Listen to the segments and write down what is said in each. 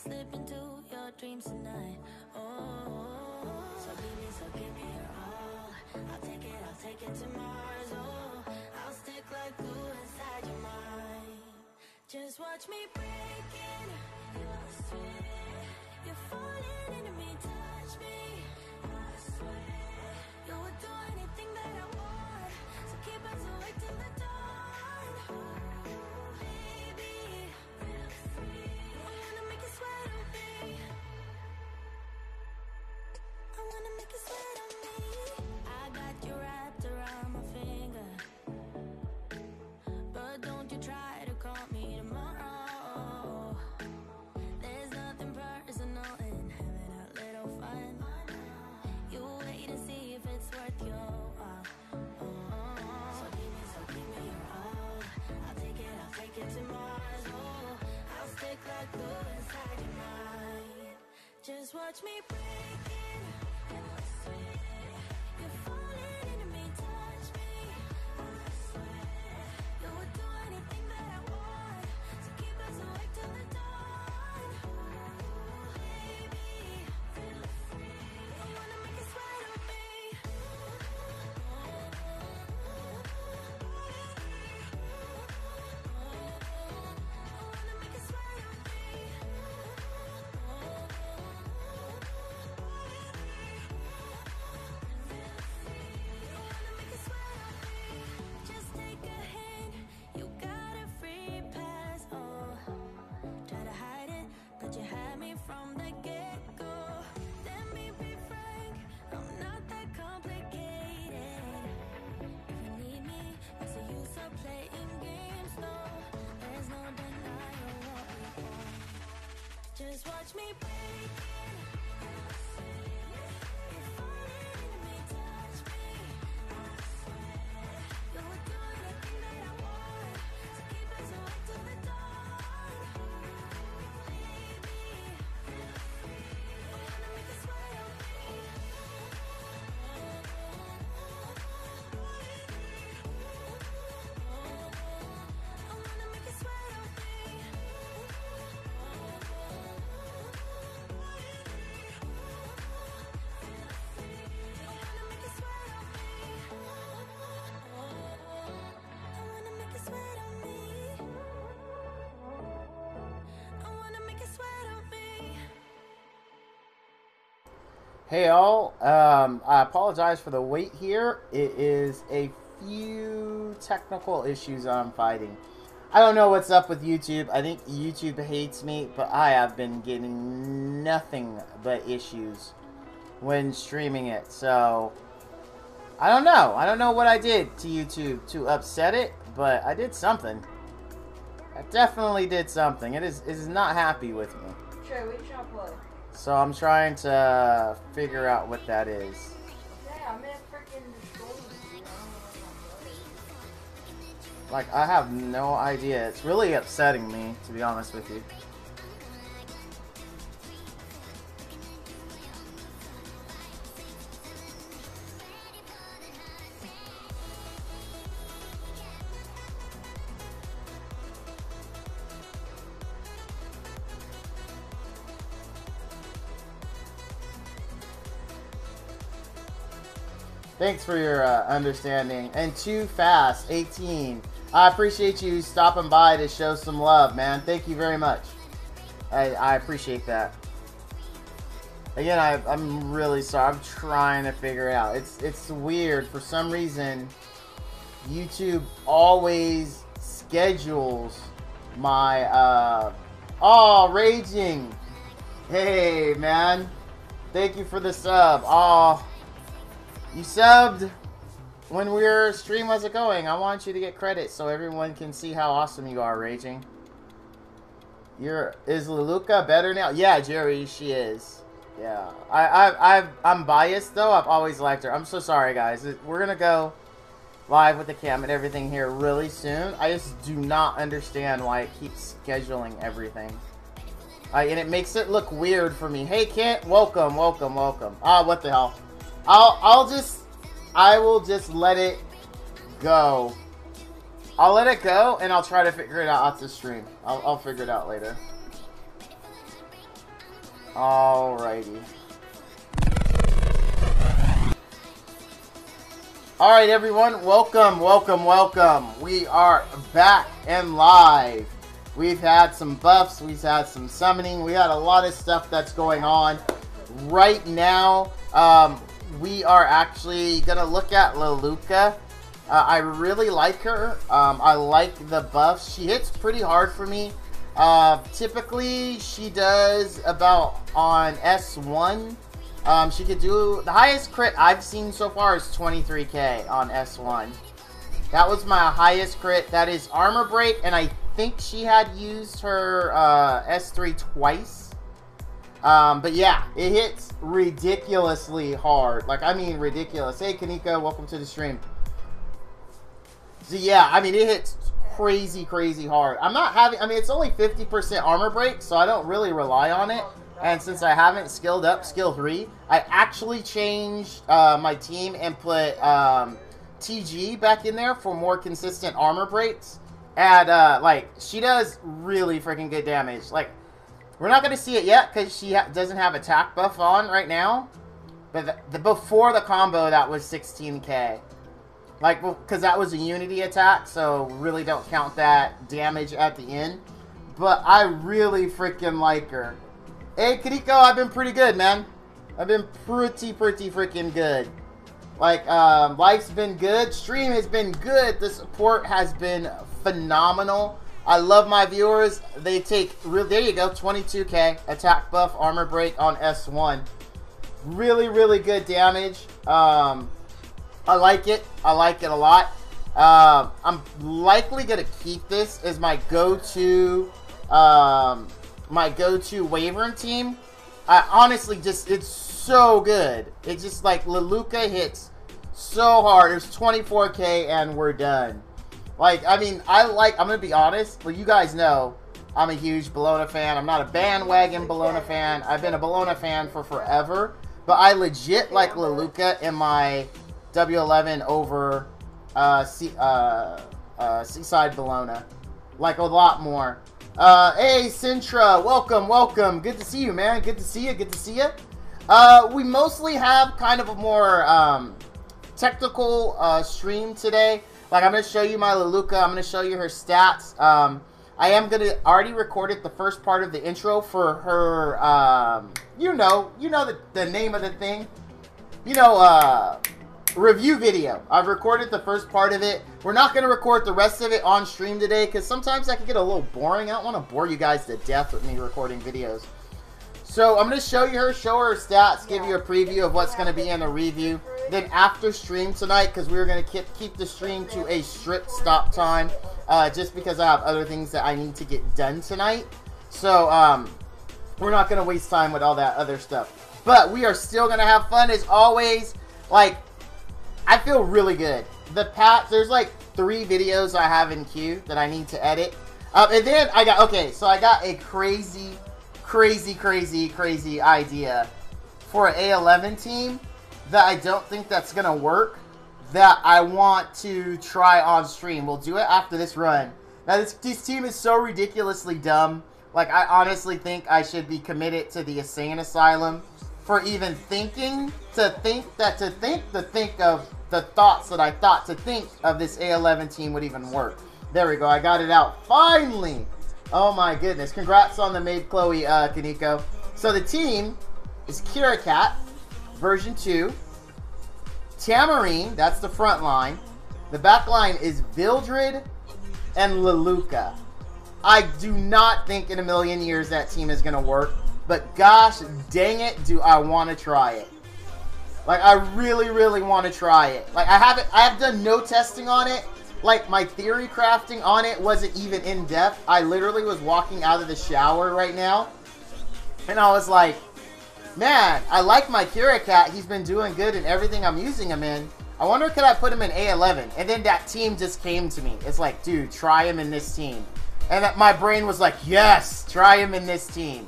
slip into your dreams tonight. Oh, so give me your all. I'll take it to Mars. Oh, I'll stick like glue inside your mind. Just watch me break in. You're sweet. You're falling into me, touch me. I swear you would do anything that I want. So keep us awake till the dawn. Ooh, baby, feel free. I wanna make you sweat on me. I wanna make you sweat on me. I got you wrapped around my finger, but don't you try to call me tomorrow. There's nothing personal in having a little fun. You wait and see if it's worth your while. So give me your all. I'll take it to Mars. Oh, I'll stick like glue inside your mind. Just watch me break in. You're sweet. You're falling into me, touch me. I swear you would do anything that I want. So keep us awake till the dawn. Ooh, baby, feel free. I wanna make you sweat on me. I wanna make you sweat on me. Just take a hint, you got a free pass. Oh, try to hide it, but you had me from the get-go. Let me be frank, I'm not that complicated. If you need me, it's a use of playing games, though. There's no denying what we want. Just watch me break in. You're sweet. You're falling into me, touch me. I swear you would do anything that I want. So keep us awake till the dawn. Baby, feel free. I wanna make you sweat on me. I wanna make you sweat on me. Hey all, I apologize for the wait here. It is a few technical issues I'm fighting. I don't know what's up with YouTube. I think YouTube hates me, but I have been getting nothing but issues when streaming it. So, I don't know. I don't know what I did to YouTube to upset it, but I did something. I definitely did something. It is not happy with me. Trey, what are you trying to play? So I'm trying to figure out what that is. Yeah, I'm in freaking destroy. Like, I have no idea. It's really upsetting me, to be honest with you. Thanks for your understanding. And Too Fast, 18. I appreciate you stopping by to show some love, man. Thank you very much. I appreciate that. Again, I'm really sorry. I'm trying to figure it out. It's weird. For some reason, YouTube always schedules my... Oh, Raging. Hey, man. Thank you for the sub. Oh... You subbed when your stream wasn't going. I want you to get credit so everyone can see how awesome you are, Raging. Is Luluca better now? Yeah, Jerry, she is. Yeah. I'm biased though. I've always liked her. I'm so sorry, guys. We're gonna go live with the cam and everything here really soon. I just do not understand why it keeps scheduling everything. And it makes it look weird for me. Hey, Kent, welcome, welcome, welcome. Ah, what the hell? I will just let it go. I'll let it go and I'll try to figure it out off the stream. I'll figure it out later. Alrighty. Alright everyone, welcome, welcome, welcome. We are back and live. We've had some buffs, we've had some summoning, we had a lot of stuff that's going on. Right now, we are actually going to look at Luluca. I really like her. I like the buffs. She hits pretty hard for me. Typically, she does about on S1. She could do, the highest crit I've seen so far is 23k on S1. That was my highest crit. That is armor break, and I think she had used her S3 twice. But yeah, it hits ridiculously hard. Like, I mean ridiculous. Hey, Kaneko, welcome to the stream. So yeah, I mean, it hits crazy, crazy hard. I'm not having, I mean, it's only 50% armor break, so I don't really rely on it. And since I haven't skilled up skill 3, I actually changed my team and put TG back in there for more consistent armor breaks. And, like, she does really freaking good damage. Like, we're not going to see it yet because she doesn't have attack buff on right now. But before the combo, that was 16k. Like, because that was a unity attack, so really don't count that damage at the end. But I really freaking like her. Hey, Kaneko, I've been pretty good, man. I've been pretty freaking good. Like, life's been good. Stream has been good. The support has been phenomenal. I love my viewers. They take, there you go, 22k. Attack buff, armor break on S1. Really, really good damage. I like it. I like it a lot. I'm likely going to keep this as my go-to Wyvern team. I honestly just, it's so good. It's just like Luluca hits so hard. It's 24k and we're done. Like, I mean, I'm going to be honest. Well, you guys know I'm a huge Bologna fan. I'm not a bandwagon Bologna fan. I've been a Bologna fan for forever. But I legit like Luluca in my W11 over Seaside Bologna. Like, a lot more. Hey, Sintra, welcome, welcome. Good to see you, man. Good to see you, good to see you. We mostly have kind of a more technical stream today. Like, I'm going to show you my Luluca. I'm going to show you her stats. I am going to already recorded the first part of the intro for her, you know the name of the thing. You know, review video. I've recorded the first part of it. We're not going to record the rest of it on stream today because sometimes that can get a little boring. I don't want to bore you guys to death with me recording videos. So I'm going to show her stats, give you a preview of what's going to be in the review. Then after stream tonight, because we're going to keep the stream to a strict stop time, just because I have other things that I need to get done tonight. So we're not going to waste time with all that other stuff. But we are still going to have fun as always. Like, I feel really good. There's like 3 videos I have in queue that I need to edit. And then I got a crazy idea for an A11 team that I don't think that's going to work, that I want to try on stream. We'll do it after this run. Now, this team is so ridiculously dumb. Like, I honestly think I should be committed to the insane asylum for even thinking of the thoughts that I thought to think of this A11 team would even work. There we go. I got it out. Finally! Oh my goodness. Congrats on the Maid Chloe, Kaneko. So the team is Kira Cat, version 2. Tamarine, that's the front line. The back line is Vildred and Luluca. I do not think in a million years that team is going to work. But gosh dang it, do I want to try it. Like, I really, really want to try it. Like, I have done no testing on it. Like, my theory crafting on it wasn't even in depth. I literally was walking out of the shower right now. And I was like, man, I like my Kira Cat. He's been doing good in everything I'm using him in. I wonder could I put him in A11? And then that team just came to me. It's like, dude, try him in this team. And my brain was like, yes, try him in this team.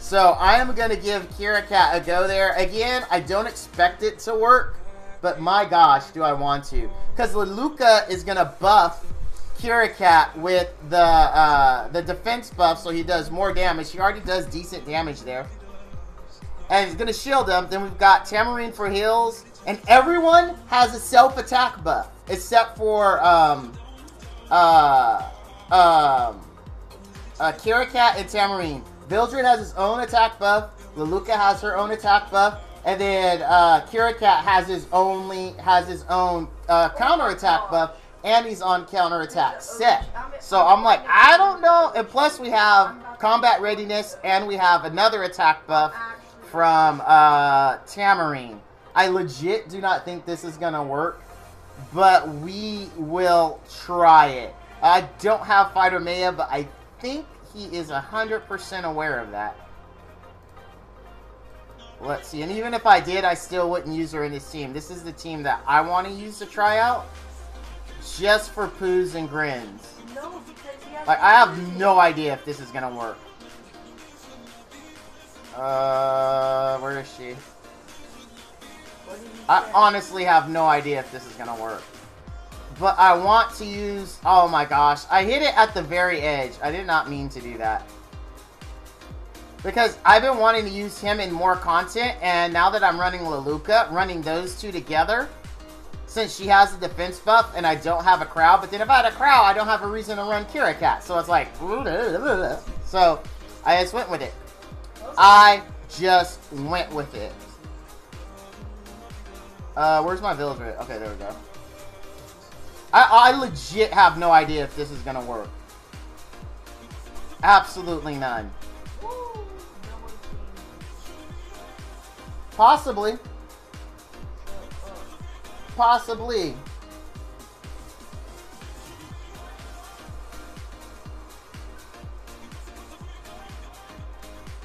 So I am going to give Kira Cat a go there. Again, I don't expect it to work. But my gosh, do I want to. Because Luluca is going to buff Kira Cat with the defense buff, so he does more damage. He already does decent damage there. and he's gonna shield him. Then we've got Tamarine for heals, and everyone has a self-attack buff except for Kira Cat and Tamarine. Vildred has his own attack buff. Luluca has her own attack buff, and then Kira Cat has his own counter attack buff, and he's on counter attack set. So I'm like, I don't know. And plus we have combat readiness, and we have another attack buff from Tamarine. I legit do not think this is gonna work, but we will try it. I don't have Fighter Maya, but I think he is 100% aware of that. Let's see. And even if I did, I still wouldn't use her in this team. This is the team that I want to use to try out. Just for poos and grins. No, because he has Like, I have no idea if this is going to work. Where is she? What did you I say? honestly have no idea if this is going to work. But I want to use... Oh my gosh. I hit it at the very edge. I did not mean to do that. Because I've been wanting to use him in more content. And now that I'm running Luluca, running those two together. Since she has the defense buff and I don't have a crowd. But then if I had a crowd, I don't have a reason to run Kira Cat. So it's like... So I just went with it. I just went with it. Where's my Vildred? Okay, there we go. I legit have no idea if this is gonna work. Absolutely none. Possibly. Possibly.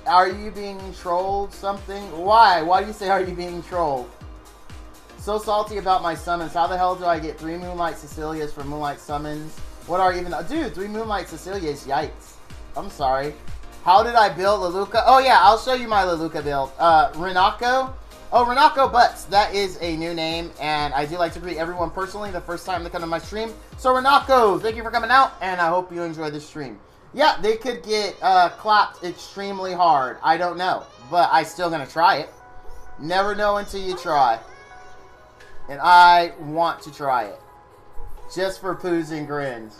Are you being trolled something? Why? Why do you say are you being trolled? So salty about my summons. How the hell do I get 3 Moonlight Cecilias for Moonlight Summons? What are even... Dude, 3 Moonlight Cecilias. Yikes. I'm sorry. How did I build Luluca? Oh, yeah. I'll show you my Luluca build. Renako. Oh, Renako Butts. That is a new name. And I do like to greet everyone personally the first time they come to my stream. So, Renako, thank you for coming out. And I hope you enjoy the stream. Yeah, they could get clapped extremely hard. I don't know. But I'm still going to try it. Never know until you try. And I want to try it. Just for poos and grins.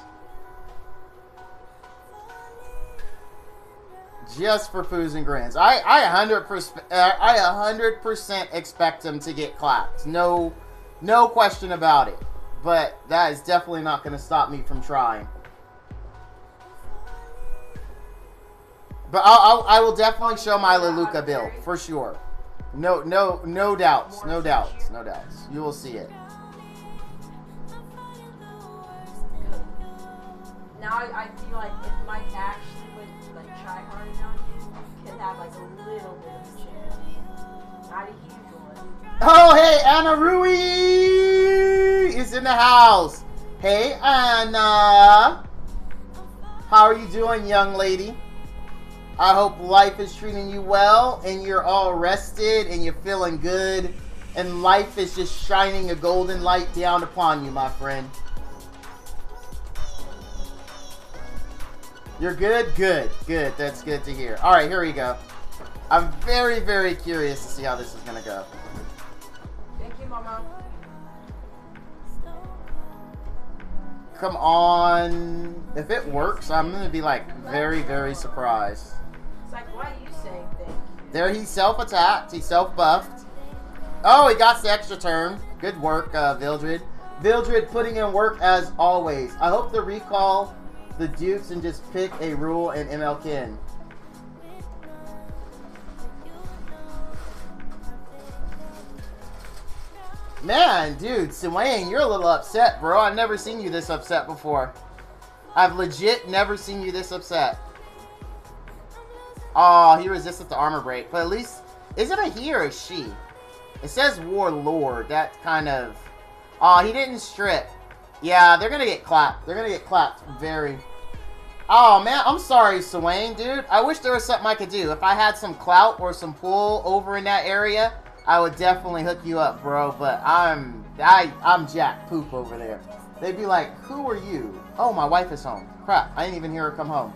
Just for poos and grins. I 100% expect them to get clapped. No question about it. But that is definitely not going to stop me from trying. But I will definitely show my Luluca build for sure. No doubts. No doubts. No doubts. You will see it. Now I feel like if Mike actually would like try hard enough, he could have like a little bit of a chance. Not a huge one. Oh, hey, Anna Rui is in the house. Hey, Anna. How are you doing, young lady? I hope life is treating you well and you're all rested and you're feeling good and life is just shining a golden light down upon you, my friend. You're good? Good. Good. That's good to hear. Alright, here we go. I'm very, very curious to see how this is going to go. Thank you, Mama. Come on. If it works, I'm going to be like very, very surprised. It's like, why are you saying thank you? There, he's self-attacked. He's self-buffed. Oh, he got the extra turn. Good work, Vildred. Vildred putting in work as always. I hope to recall the Dukes and just pick a rule in MLKin. Man, dude, Swain, you're a little upset, bro. I've never seen you this upset before. I've legit never seen you this upset. Oh, he resisted the armor break. But at least, is it a he or a she? It says Warlord. That kind of... Oh, he didn't strip. Yeah, they're going to get clapped. They're going to get clapped very... Oh, man, I'm sorry, Swain, dude. I wish there was something I could do. If I had some clout or some pull over in that area, I would definitely hook you up, bro. But I'm Jack Poop over there. They'd be like, who are you? Oh, my wife is home. Crap, I didn't even hear her come home.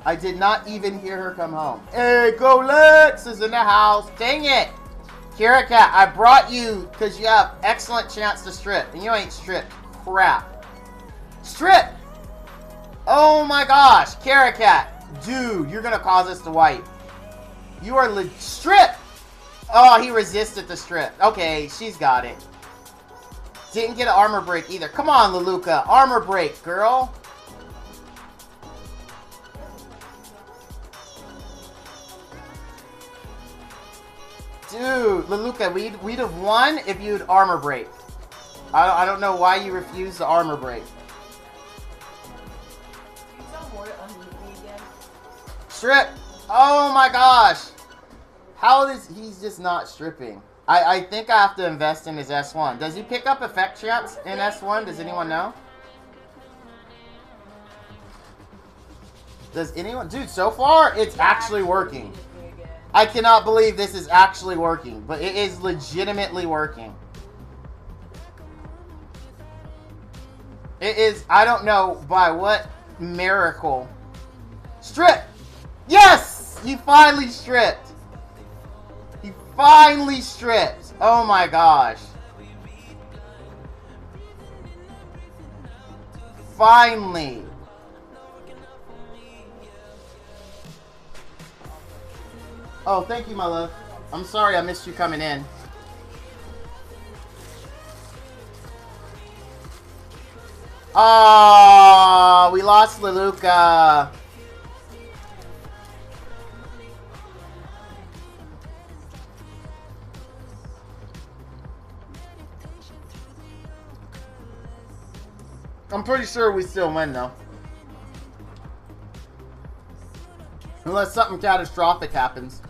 I did not even hear her come home. Hey, Go Lex is in the house. Dang it. Kira Cat, I brought you because you have excellent chance to strip. And you ain't stripped. Crap. Strip! Oh my gosh. Kira Cat. Dude, you're going to cause us to wipe. You are strip! Oh, he resisted the strip. Okay, she's got it. Didn't get an armor break either. Come on, Luluca. Armor break, girl. Dude, Luluca, we'd have won if you'd armor break. I don't know why you refused the armor break. Strip! Oh my gosh! How is he's just not stripping? I think I have to invest in his S1. Does he pick up effect chance in S1? Does anyone know? Does anyone? Dude, so far it's actually working. I cannot believe this is actually working, but it is legitimately working. It is, I don't know by what miracle. Strip! Yes! You finally stripped. You finally stripped. Oh my gosh. Finally. Oh, thank you, my love. I'm sorry I missed you coming in. Oh, we lost Luluca. I'm pretty sure we still win, though. Unless something catastrophic happens.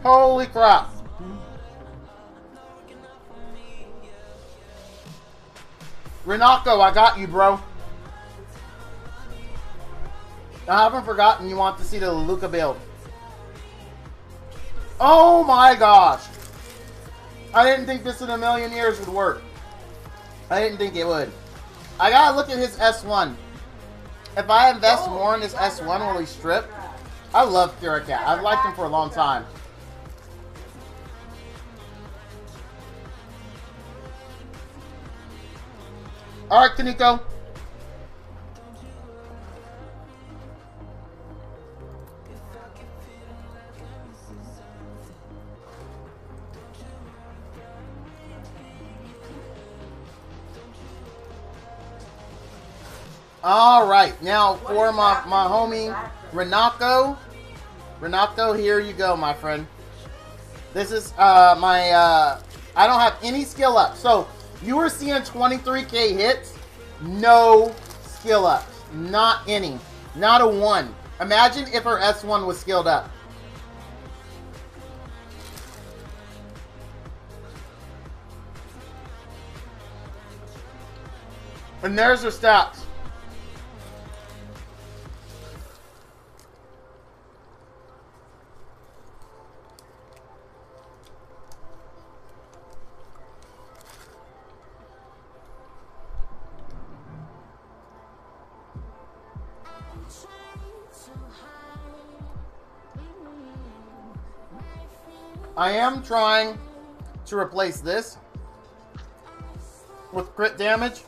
Holy crap. Renako, I got you, bro. I haven't forgotten you want to see the Luluca build. Oh my gosh. I didn't think this in a million years would work. I didn't think it would. I gotta look at his S1. If I invest more in his S1, will he strip? I love Kira Cat. I've liked him for a long time. Alright, Kaneko. Alright, now for my homie Renako. Renako, here you go, my friend. This is I don't have any skill up. So you were seeing 23k hits, no skill ups. Not any. Not a one. Imagine if her S1 was skilled up. And there's her stats. I am trying to replace this with crit damage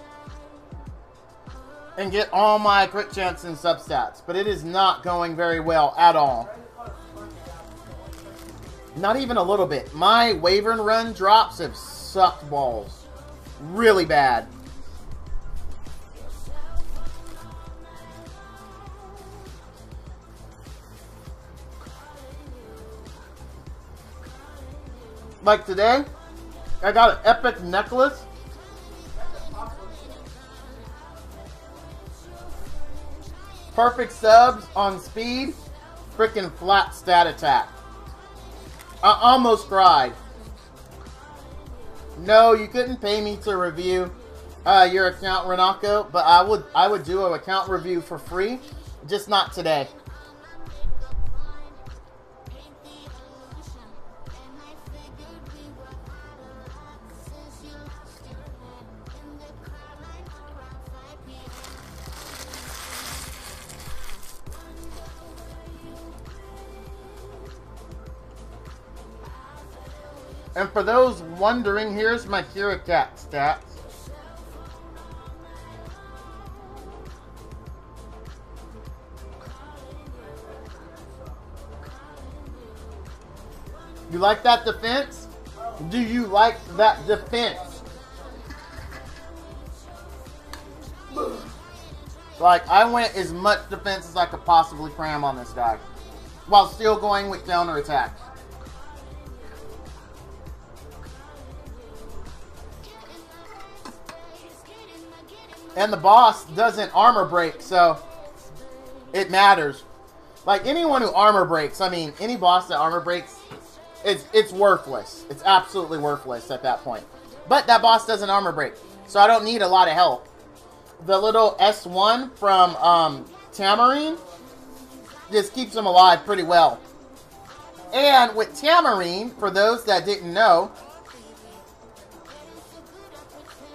and get all my crit chance and substats, but it is not going very well at all. Not even a little bit. My Wyvern run drops have sucked balls. Really bad. Like today, I got an epic necklace. Perfect subs on speed. Freaking flat stat attack. I almost cried. No, you couldn't pay me to review your account, Renako, but I would do an account review for free, just not today. And for those wondering, here's my Kira Cat stats. You like that defense? Do you like that defense? Like, I went as much defense as I could possibly cram on this guy, while still going with counter attacks. And the boss doesn't armor break, so it matters. Like, anyone who armor breaks, I mean, any boss that armor breaks, it's worthless. It's absolutely worthless at that point. But that boss doesn't armor break, so I don't need a lot of help. The little S1 from Tamarine just keeps him alive pretty well. And with Tamarine, for those that didn't know...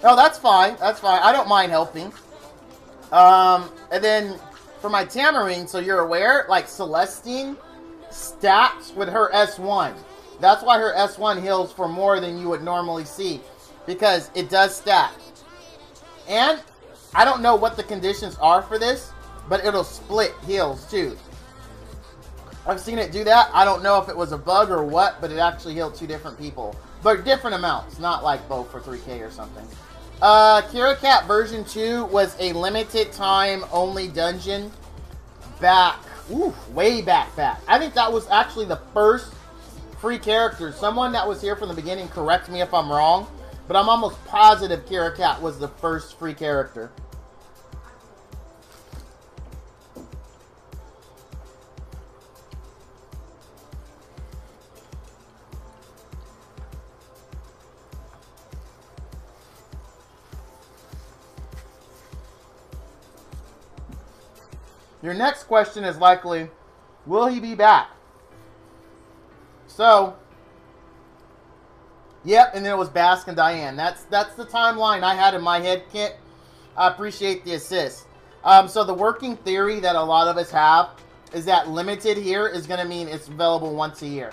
Oh, that's fine. That's fine. I don't mind helping. And then for my Tamarine, so you're aware, like Celestine stacks with her S1. That's why her S1 heals for more than you would normally see, because it does stack. And I don't know what the conditions are for this, but it'll split heals too. I've seen it do that. I don't know if it was a bug or what, but it actually healed 2 different people. But different amounts, not like both for 3K or something. Kira Cat version 2 was a limited time only dungeon back, way back. I think that was actually the first free character. Someone that was here from the beginning, correct me if I'm wrong, but I'm almost positive Kira Cat was the first free character. Your next question is likely, will he be back? So, yep, and then it was Bask and Diane. That's the timeline I had in my head, Kit. I appreciate the assist. So the working theory that a lot of us have is that limited here is going to mean it's available once a year.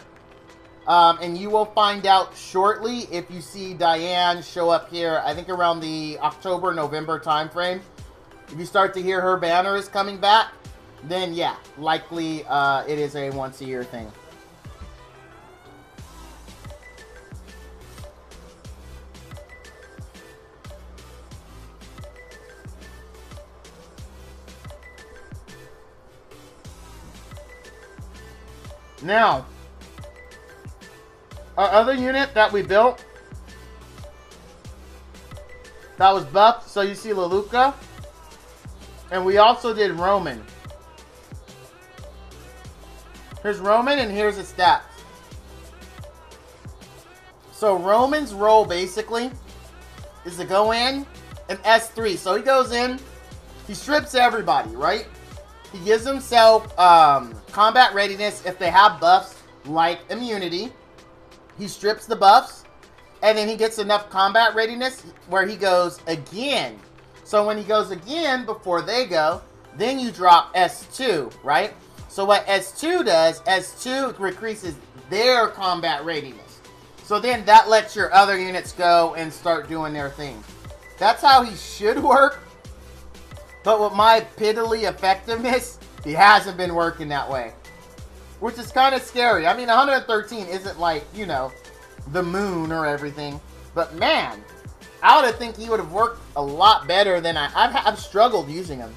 And you will find out shortly if you see Diane show up here, I think around the October-November timeframe. If you start to hear her banner is coming back, then yeah, likely it is a once a year thing. Now, our other unit that we built that was buffed, so you see Luluca, and we also did Roman. Here's Roman, and here's his stats. So Roman's role basically is to go in and S3. So he goes in, he strips everybody, right? He gives himself combat readiness if they have buffs like immunity. He strips the buffs, and then he gets enough combat readiness where he goes again. So when he goes again before they go, then you drop S2, right? So what S2 does, S2 increases their combat readiness. So then that lets your other units go and start doing their thing. That's how he should work. But with my piddly effectiveness, he hasn't been working that way. Which is kind of scary. I mean, 113 isn't like, you know, the moon or everything. But man, I would think he would have worked a lot better than I've struggled using him.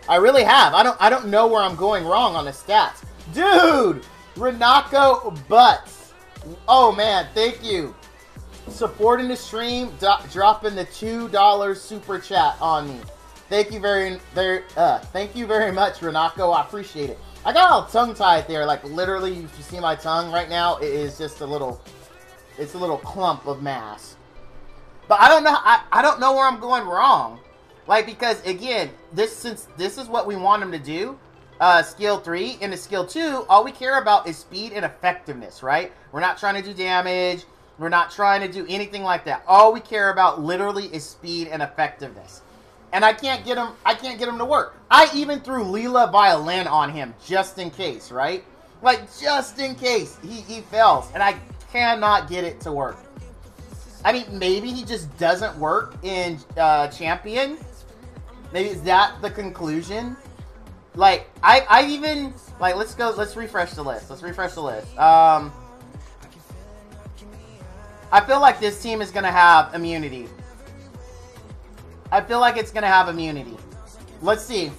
I really have. I don't know where I'm going wrong on the stats. Dude! Renako Butts. Oh man, thank you. Supporting the stream, dropping the $2 super chat on me. Thank you very much, Renako. I appreciate it. I got all tongue-tied there. Like, literally, if you see my tongue right now, it is just a little clump of mass. But I don't know. I don't know where I'm going wrong. Like, because, again, since this is what we want him to do, skill 3, into skill 2, all we care about is speed and effectiveness, right? We're not trying to do damage. We're not trying to do anything like that. All we care about, literally, is speed and effectiveness. And I can't get him to work. I even threw Leela Violin on him, just in case, right? Like, just in case he fails. And I cannot get it to work. I mean, maybe he just doesn't work in Champion. Maybe is that the conclusion? Like, I even, like, let's refresh the list. Let's refresh the list. I feel like this team is going to have immunity. I feel like it's going to have immunity. Let's see.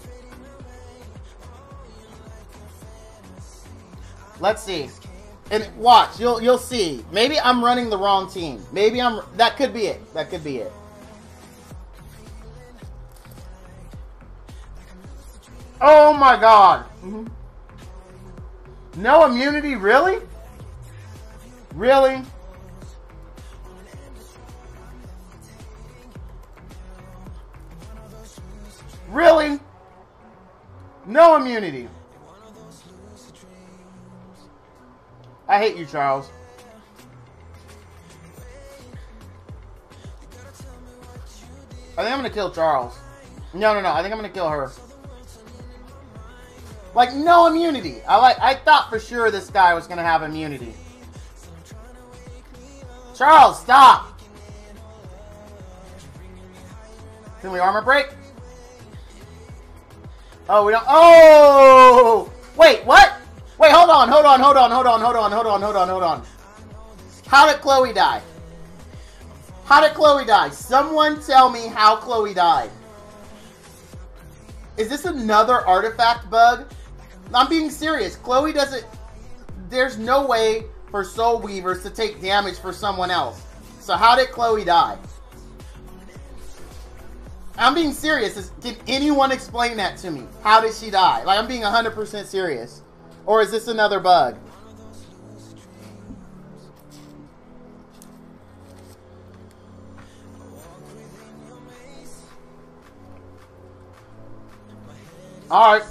Let's see. And watch, you'll see. Maybe I'm running the wrong team. Maybe that could be it. That could be it. Oh my god. No immunity, really? Really? Really? No immunity. I hate you, Charles. I think I'm gonna kill Charles. No. I think I'm gonna kill her. Like, no immunity. I thought for sure this guy was gonna have immunity. Charles, stop. Can we armor break? Oh, we don't. Oh! Wait, what? Wait, hold on. How did Chloe die? How did Chloe die? Someone tell me how Chloe died. Is this another artifact bug? I'm being serious. Chloe doesn't... There's no way for Soul Weavers to take damage for someone else. So how did Chloe die? I'm being serious. Can anyone explain that to me? How did she die? Like, I'm being 100% serious. Or is this another bug? Alright.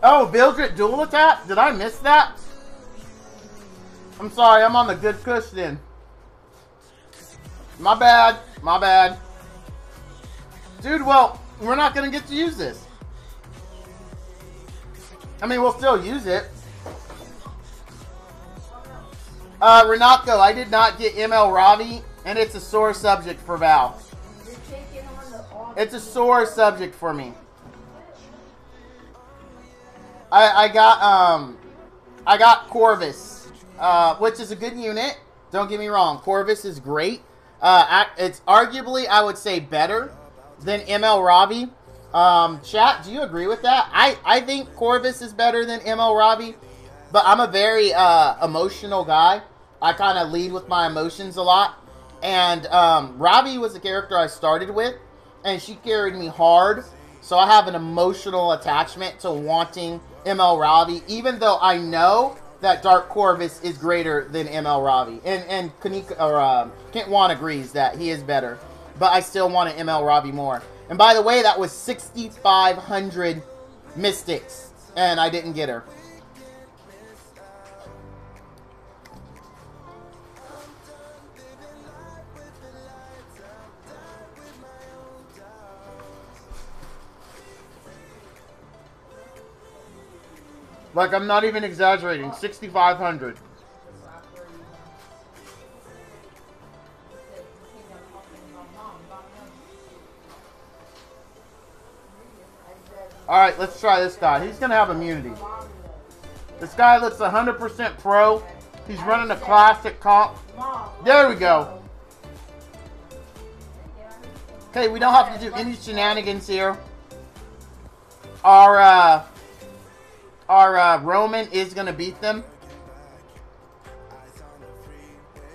Oh, Vildred dual attack? Did I miss that? I'm sorry, I'm on the good kush then. My bad. Dude, well, we're not going to get to use this. I mean, we'll still use it. Renako, I did not get ML Ravi, and it's a sore subject for Val. It's a sore subject for me. I got Corvus, which is a good unit. Don't get me wrong. Corvus is great. It's arguably, I would say, better than ML Ravi. Chat, do you agree with that? I think Corvus is better than ML Ravi, but I'm a very emotional guy. I kind of lead with my emotions a lot. And Ravi was a character I started with, and she carried me hard. So I have an emotional attachment to wanting ML Ravi, even though I know that Dark Corvus is greater than ML Ravi. And Kanika, or Kent Wan agrees that he is better. But I still want an ML Ravi more. And by the way, that was 6,500 Mystics. And I didn't get her. Like, I'm not even exaggerating. 6,500. Alright, let's try this guy. He's going to have immunity. This guy looks 100% pro. He's running a classic comp. There we go. Okay, we don't have to do any shenanigans here. Our Roman is going to beat them.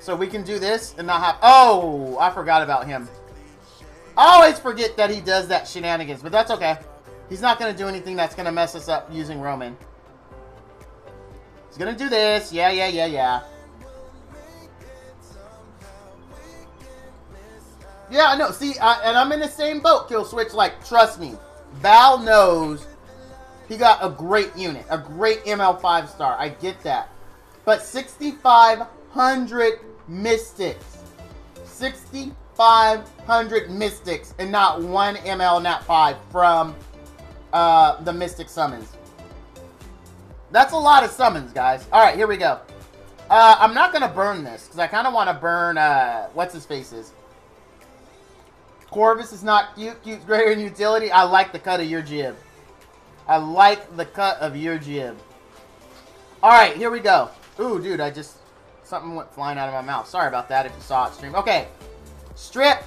So we can do this and not have... Oh, I forgot about him. I always forget that he does that shenanigans, but that's okay. He's not going to do anything that's going to mess us up using Roman. He's going to do this. Yeah. Yeah, I know. See, and I'm in the same boat, Kill Switch. Like, trust me. Val knows he got a great unit. A great ML 5-star. I get that. But 6,500 Mystics. 6,500 Mystics and not one ML Nat 5 from the Mystic Summons. That's a lot of summons, guys. Alright, here we go. I'm not going to burn this, because I kind of want to burn, what's-his-face's. Corvus is not cute. Cute's greater in utility. I like the cut of your jib. I like the cut of your jib. Alright, here we go. Ooh, dude, something went flying out of my mouth. Sorry about that if you saw it stream. Okay. Strip.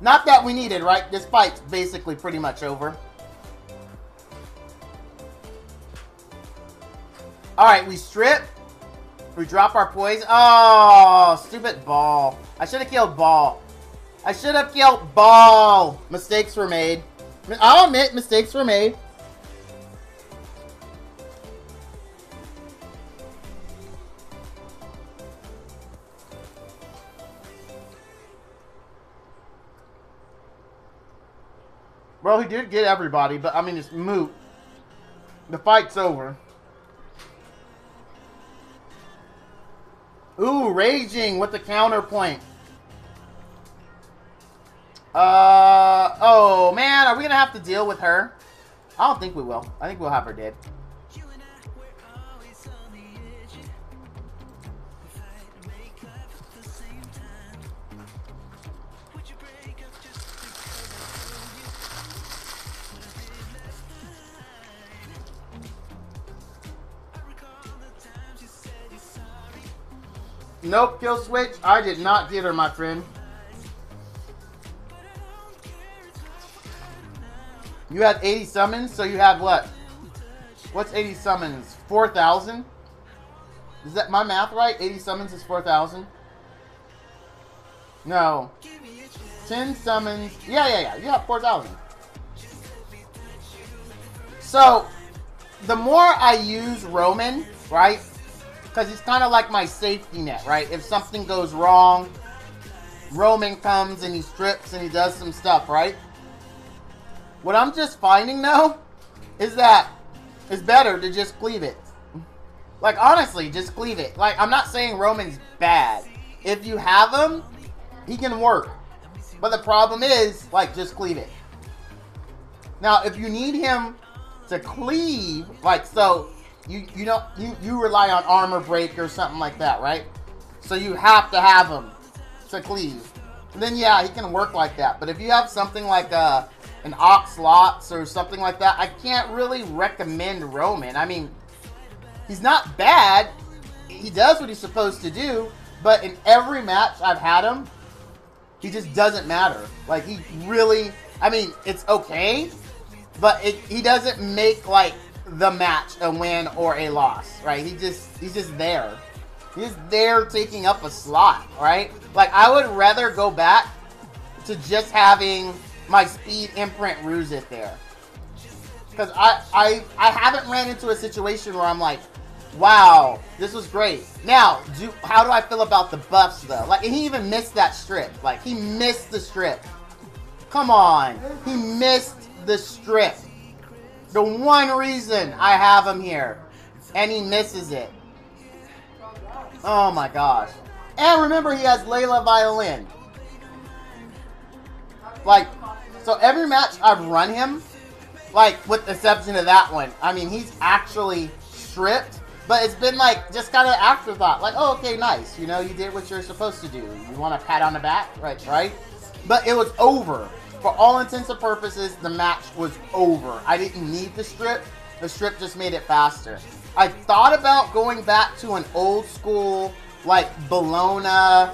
Not that we needed, right? This fight's basically pretty much over. Alright, we strip. We drop our poison. Oh, stupid ball. I should have killed ball. I should have killed ball. Mistakes were made. I'll admit, mistakes were made. Well, he did get everybody, but I mean, it's moot. The fight's over. Ooh, raging with the counterpoint. Oh man, are we gonna have to deal with her? I don't think we will. I think we'll have her dead. Nope, kill switch. I did not get her, my friend. You had 80 summons, so you had what? What's 80 summons? 4,000? Is that my math right? 80 summons is 4,000? No. 10 summons. Yeah. You have 4,000. So, the more I use Roman, right? Because he's kind of like my safety net, right? If something goes wrong, Roman comes and he strips and he does some stuff, right? What I'm just finding, though, is that it's better to just cleave it. Like, honestly, just cleave it. Like, I'm not saying Roman's bad. If you have him, he can work. But the problem is, like, just cleave it. Now, if you need him to cleave, like, so... You rely on armor break or something like that, right? So you have to have him to cleave. And then yeah, he can work like that. But if you have something like an Oxlots or something like that, I can't really recommend Roman. I mean, he's not bad. He does what he's supposed to do. But in every match I've had him, he just doesn't matter. Like, he really... I mean, it's okay. But he doesn't make, like... the match a win or a loss, right? He's just there. He's there taking up a slot, right? Like, I would rather go back to just having my speed imprint ruse it there. Because I haven't ran into a situation where I'm like, wow, this was great. Now, how do I feel about the buffs though? Like, he even missed that strip. Like, he missed the strip. Come on. He missed the strip. The one reason I have him here. And he misses it. Oh my gosh. And remember, he has Layla Violin. Like, so every match I've run him, like, with the exception of that one, I mean, he's actually stripped. But it's been, like, just kind of afterthought. Like, oh, okay, nice. You know, you did what you're supposed to do. You want a pat on the back? Right? But it was over. For all intents and purposes, the match was over. I didn't need the strip. The strip just made it faster. I thought about going back to an old school, like, Bologna,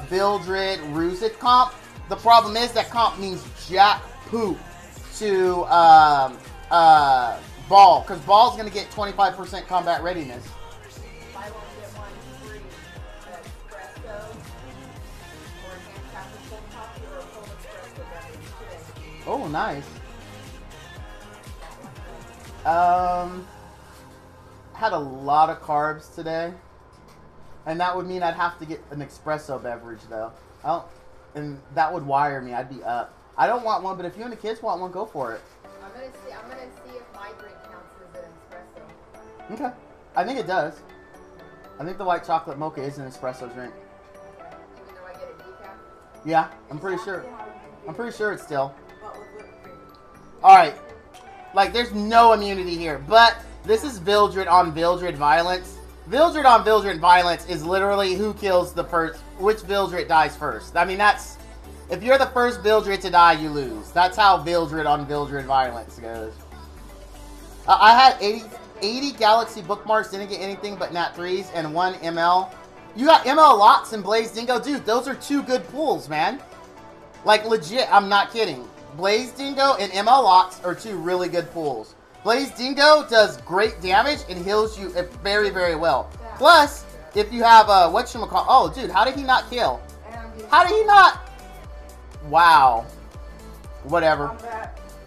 Bildred, Ruzit comp. The problem is that comp means jack poop to Ball. Because Ball's going to get 25% combat readiness. Buy one, get one free. Espresso. Or a handcrafted cold coffee or a cold espresso beverage today. Oh, nice. Had a lot of carbs today. And that would mean I'd have to get an espresso beverage, though. And that would wire me. I'd be up. I don't want one, but if you and the kids want one, go for it. I'm gonna see if my drink counts as an espresso. Okay. I think it does. I think the white chocolate mocha is an espresso drink. Even though I get a decaf? Yeah, I'm pretty sure. I'm pretty sure it's still. But with whipped cream. Alright. Like, there's no immunity here. But this is Vildred on Vildred violence. Vildred on Vildred violence is literally who kills the first, which Vildred dies first. I mean, that's, if you're the first Vildred to die, you lose. That's how Vildred on Vildred violence goes. I had 80 Galaxy bookmarks, didn't get anything but Nat 3s and 1 ML. You got ML Lots and Blaze Dingo. Dude, those are 2 good pulls, man. Like, legit, I'm not kidding. Blaze Dingo and ML Lots are 2 really good pulls. Blaze Dingo does great damage and heals you very, very well. Plus, if you have, whatchamacallit. Oh, dude, how did he not kill? How did he not? Wow. Whatever.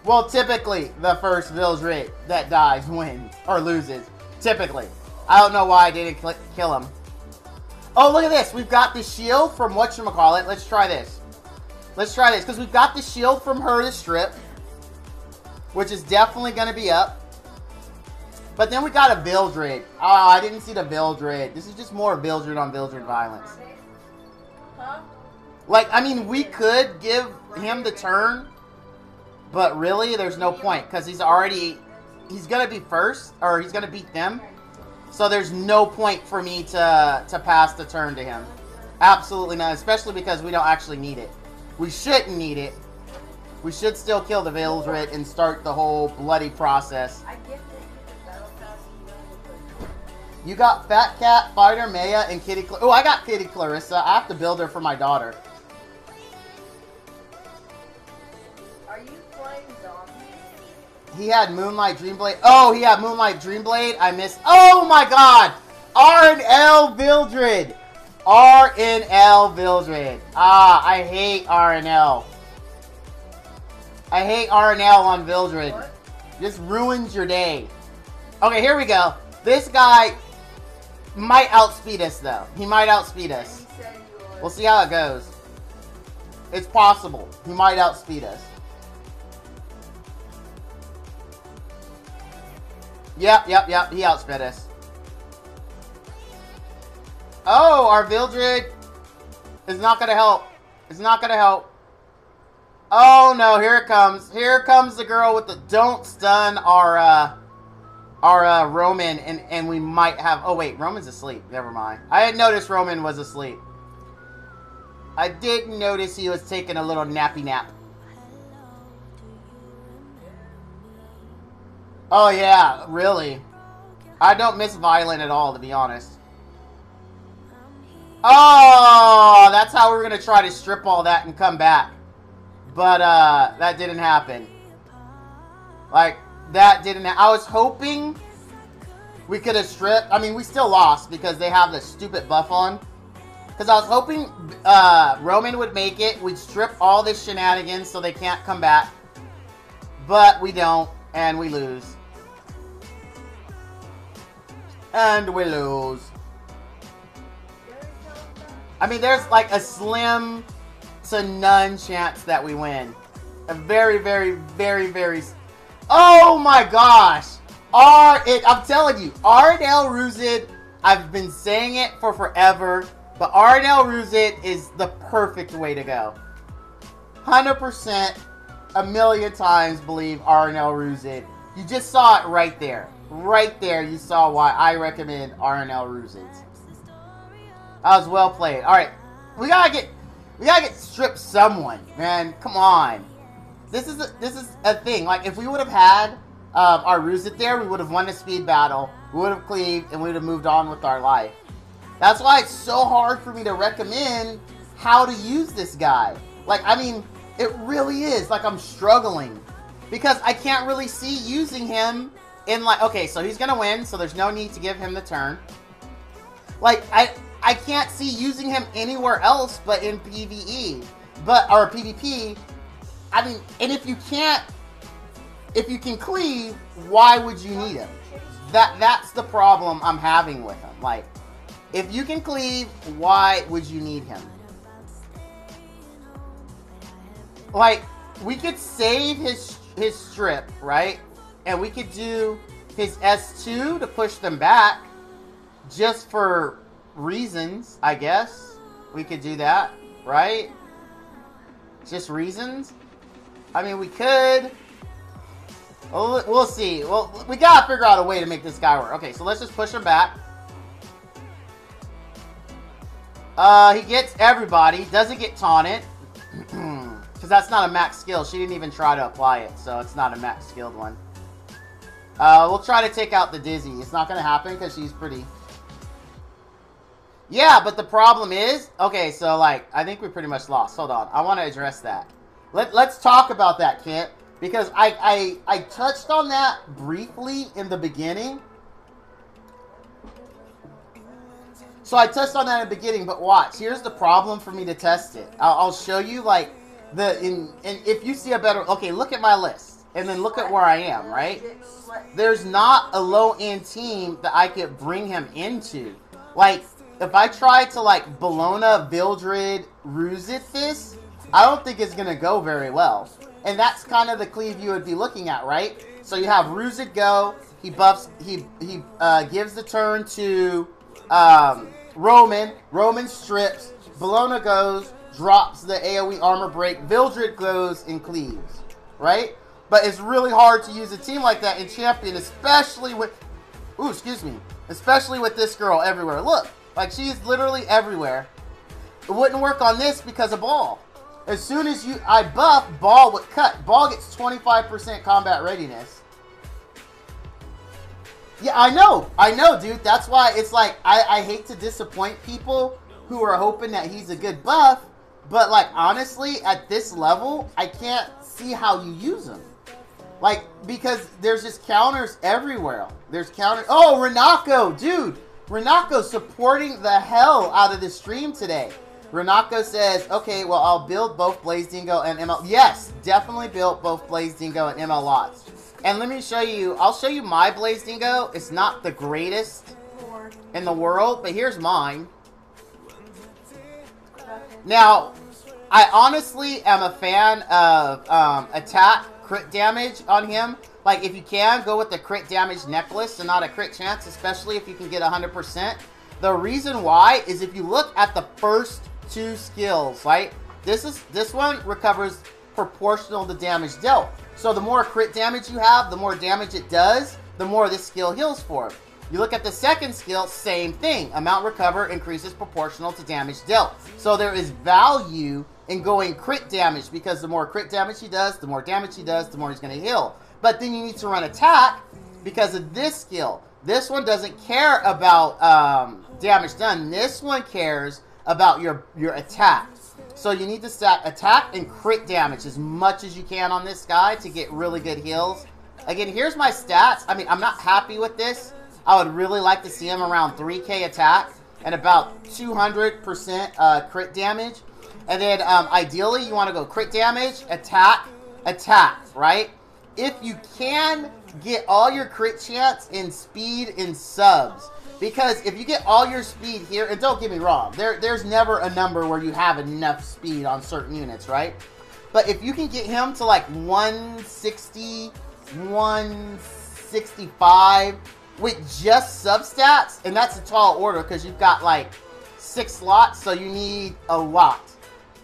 Well, typically, the first Vildred that dies wins. Or loses. Typically. I don't know why I didn't kill him. Oh, look at this. We've got the shield from whatchamacallit. Let's try this. Let's try this. Because we've got the shield from her to strip. Which is definitely going to be up. But then we got a Vildred. Oh, I didn't see the Vildred. This is just more Vildred on Vildred violence. Huh? Like, I mean, we could give him the turn. But really, there's no point. Because he's already... He's going to be first. Or he's going to beat them. So there's no point for me to pass the turn to him. Absolutely not. Especially because we don't actually need it. We shouldn't need it. We should still kill the Vildred and start the whole bloody process. You got Fat Cat, Fighter, Maya, and Kitty Oh, I got Kitty Clarissa. I have to build her for my daughter. Are you playing zombies? He had Moonlight Dreamblade. Oh, he had Moonlight Dreamblade. I missed. Oh my god! RNL Vildred. RNL Vildred. Ah, I hate RNL. I hate RNL on Vildred. What? Just ruins your day. Okay, here we go. This guy might outspeed us, though. He might outspeed us. We'll see how it goes. It's possible. He might outspeed us. Yep. He outsped us. Oh, our Vildred is not going to help. It's not going to help. Oh no, here it comes. Here comes the girl with the don't stun our Roman and we might have oh wait, Roman's asleep. Never mind. I had noticed Roman was asleep. I did notice he was taking a little nappy nap. Oh yeah, really. I don't miss Violent at all, to be honest. Oh, that's how we're gonna try to strip all that and come back. But, that didn't happen. Like, that didn't I was hoping we could have stripped. I mean, we still lost because they have the stupid buff on. Because I was hoping, Roman would make it. We'd strip all this shenanigans so they can't come back. But we don't. And we lose. And we lose. I mean, there's like a slim... to none chance that we win. A very, very, very, very... Oh my gosh! I'm telling you, RNL Ruzid, I've been saying it for forever, but RNL Ruzid is the perfect way to go. 100%, a million times believe RNL Ruzid. You just saw it right there. Right there, you saw why I recommend RNL Ruzid. That was well played. Alright, we gotta get stripped someone, man. Come on. This is a thing. Like, if we would have had our Ruzit there, we would have won the speed battle. We would have cleaved, and we would have moved on with our life. That's why it's so hard for me to recommend how to use this guy. Like, I mean, it really is. Like, I'm struggling. Because I can't really see using him in, like... Okay, so he's going to win, so there's no need to give him the turn. Like, I can't see using him anywhere else but in PvE. Or PvP. I mean, and if you can cleave, why would you need him? That's the problem I'm having with him. Like, if you can cleave, why would you need him? Like, we could save his strip, right? And we could do his S2 to push them back. Just for reasons, I guess. We could do that, right? Just reasons. I mean, we could. We'll see. Well, we gotta figure out a way to make this guy work. Okay, so let's just push him back. He gets everybody. Doesn't get taunted. Because that's not a max skill. She didn't even try to apply it, so it's not a max skilled one. We'll try to take out the Dizzy. It's not going to happen because she's pretty... Yeah, but the problem is... Okay, so, like, I think we pretty much lost. Hold on. I want to address that. Let's talk about that, Kent. Because I touched on that briefly in the beginning. So I touched on that in the beginning, but watch. Here's the problem for me to test it. I'll show you, like... And if you see a better... Okay, look at my list. And then look at where I am, right? There's not a low-end team that I could bring him into. Like, if I try to, like, Bologna, Vildred, Ruzit this, I don't think it's going to go very well. And that's kind of the cleave you would be looking at, right? So you have Ruzit go. He buffs... He gives the turn to Roman. Roman strips. Bologna goes... drops the AoE armor break. Vildred goes and cleaves, right? But it's really hard to use a team like that in Champion, especially with... Ooh, excuse me. Especially with this girl everywhere. Look, like she's literally everywhere. It wouldn't work on this because of Ball. As soon as I buff, Ball would cut. Ball gets 25% combat readiness. Yeah, I know, dude. That's why it's like, I hate to disappoint people who are hoping that he's a good buff. But, like, honestly, at this level, I can't see how you use him. Like, because there's just counters everywhere. There's counters. Oh, Renako, dude. Renako supporting the hell out of the stream today. Renako says, okay, well, I'll build both Blaze Dingo and ML. Yes, definitely built both Blaze Dingo and ML Lots. And let me show you. I'll show you my Blaze Dingo. It's not the greatest in the world, but here's mine. Now, I honestly am a fan of attack crit damage on him. Like, if you can, go with the crit damage necklace and not a crit chance, especially if you can get 100%. The reason why is if you look at the first two skills, right? This one recovers proportional to damage dealt. So the more crit damage you have, the more damage it does, the more this skill heals for. You look at the second skill, same thing. Amount recover increases proportional to damage dealt. So there is value in going crit damage because the more crit damage he does, the more damage he does, the more he's going to heal. But then you need to run attack because of this skill. This one doesn't care about damage done. This one cares about your attack. So you need to stack attack and crit damage as much as you can on this guy to get really good heals. Again, here's my stats. I mean, I'm not happy with this. I would really like to see him around 3k attack and about 200% crit damage. And then ideally, you want to go crit damage, attack, right? If you can, get all your crit chance in speed in subs. Because if you get all your speed here, and don't get me wrong, there's never a number where you have enough speed on certain units, right? But if you can get him to like 160, 165 with just sub stats, and that's a tall order because you've got like 6 slots, so you need a lot.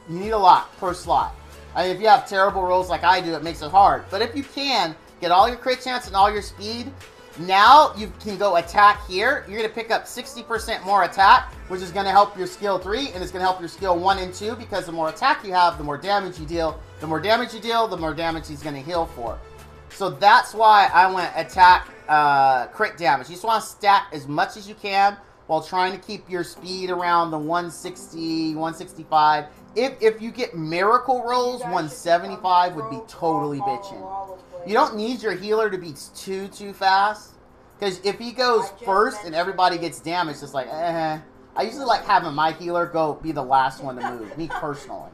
You need a lot per slot. I mean, if you have terrible rolls like I do, it makes it hard. But if you can, get all your crit chance and all your speed, now you can go attack here. You're going to pick up 60% more attack, which is going to help your skill 3, and it's going to help your skill 1 and 2, because the more attack you have, the more damage you deal. The more damage you deal, the more damage he's going to heal for. So that's why I went attack crit damage. You just want to stack as much as you can while trying to keep your speed around the 160, 165. If you get miracle rolls, 175 would be totally bitching. You don't need your healer to be too fast. Because if he goes first and everybody gets damaged, it's like, I usually like having my healer go be the last one to move. Me personally.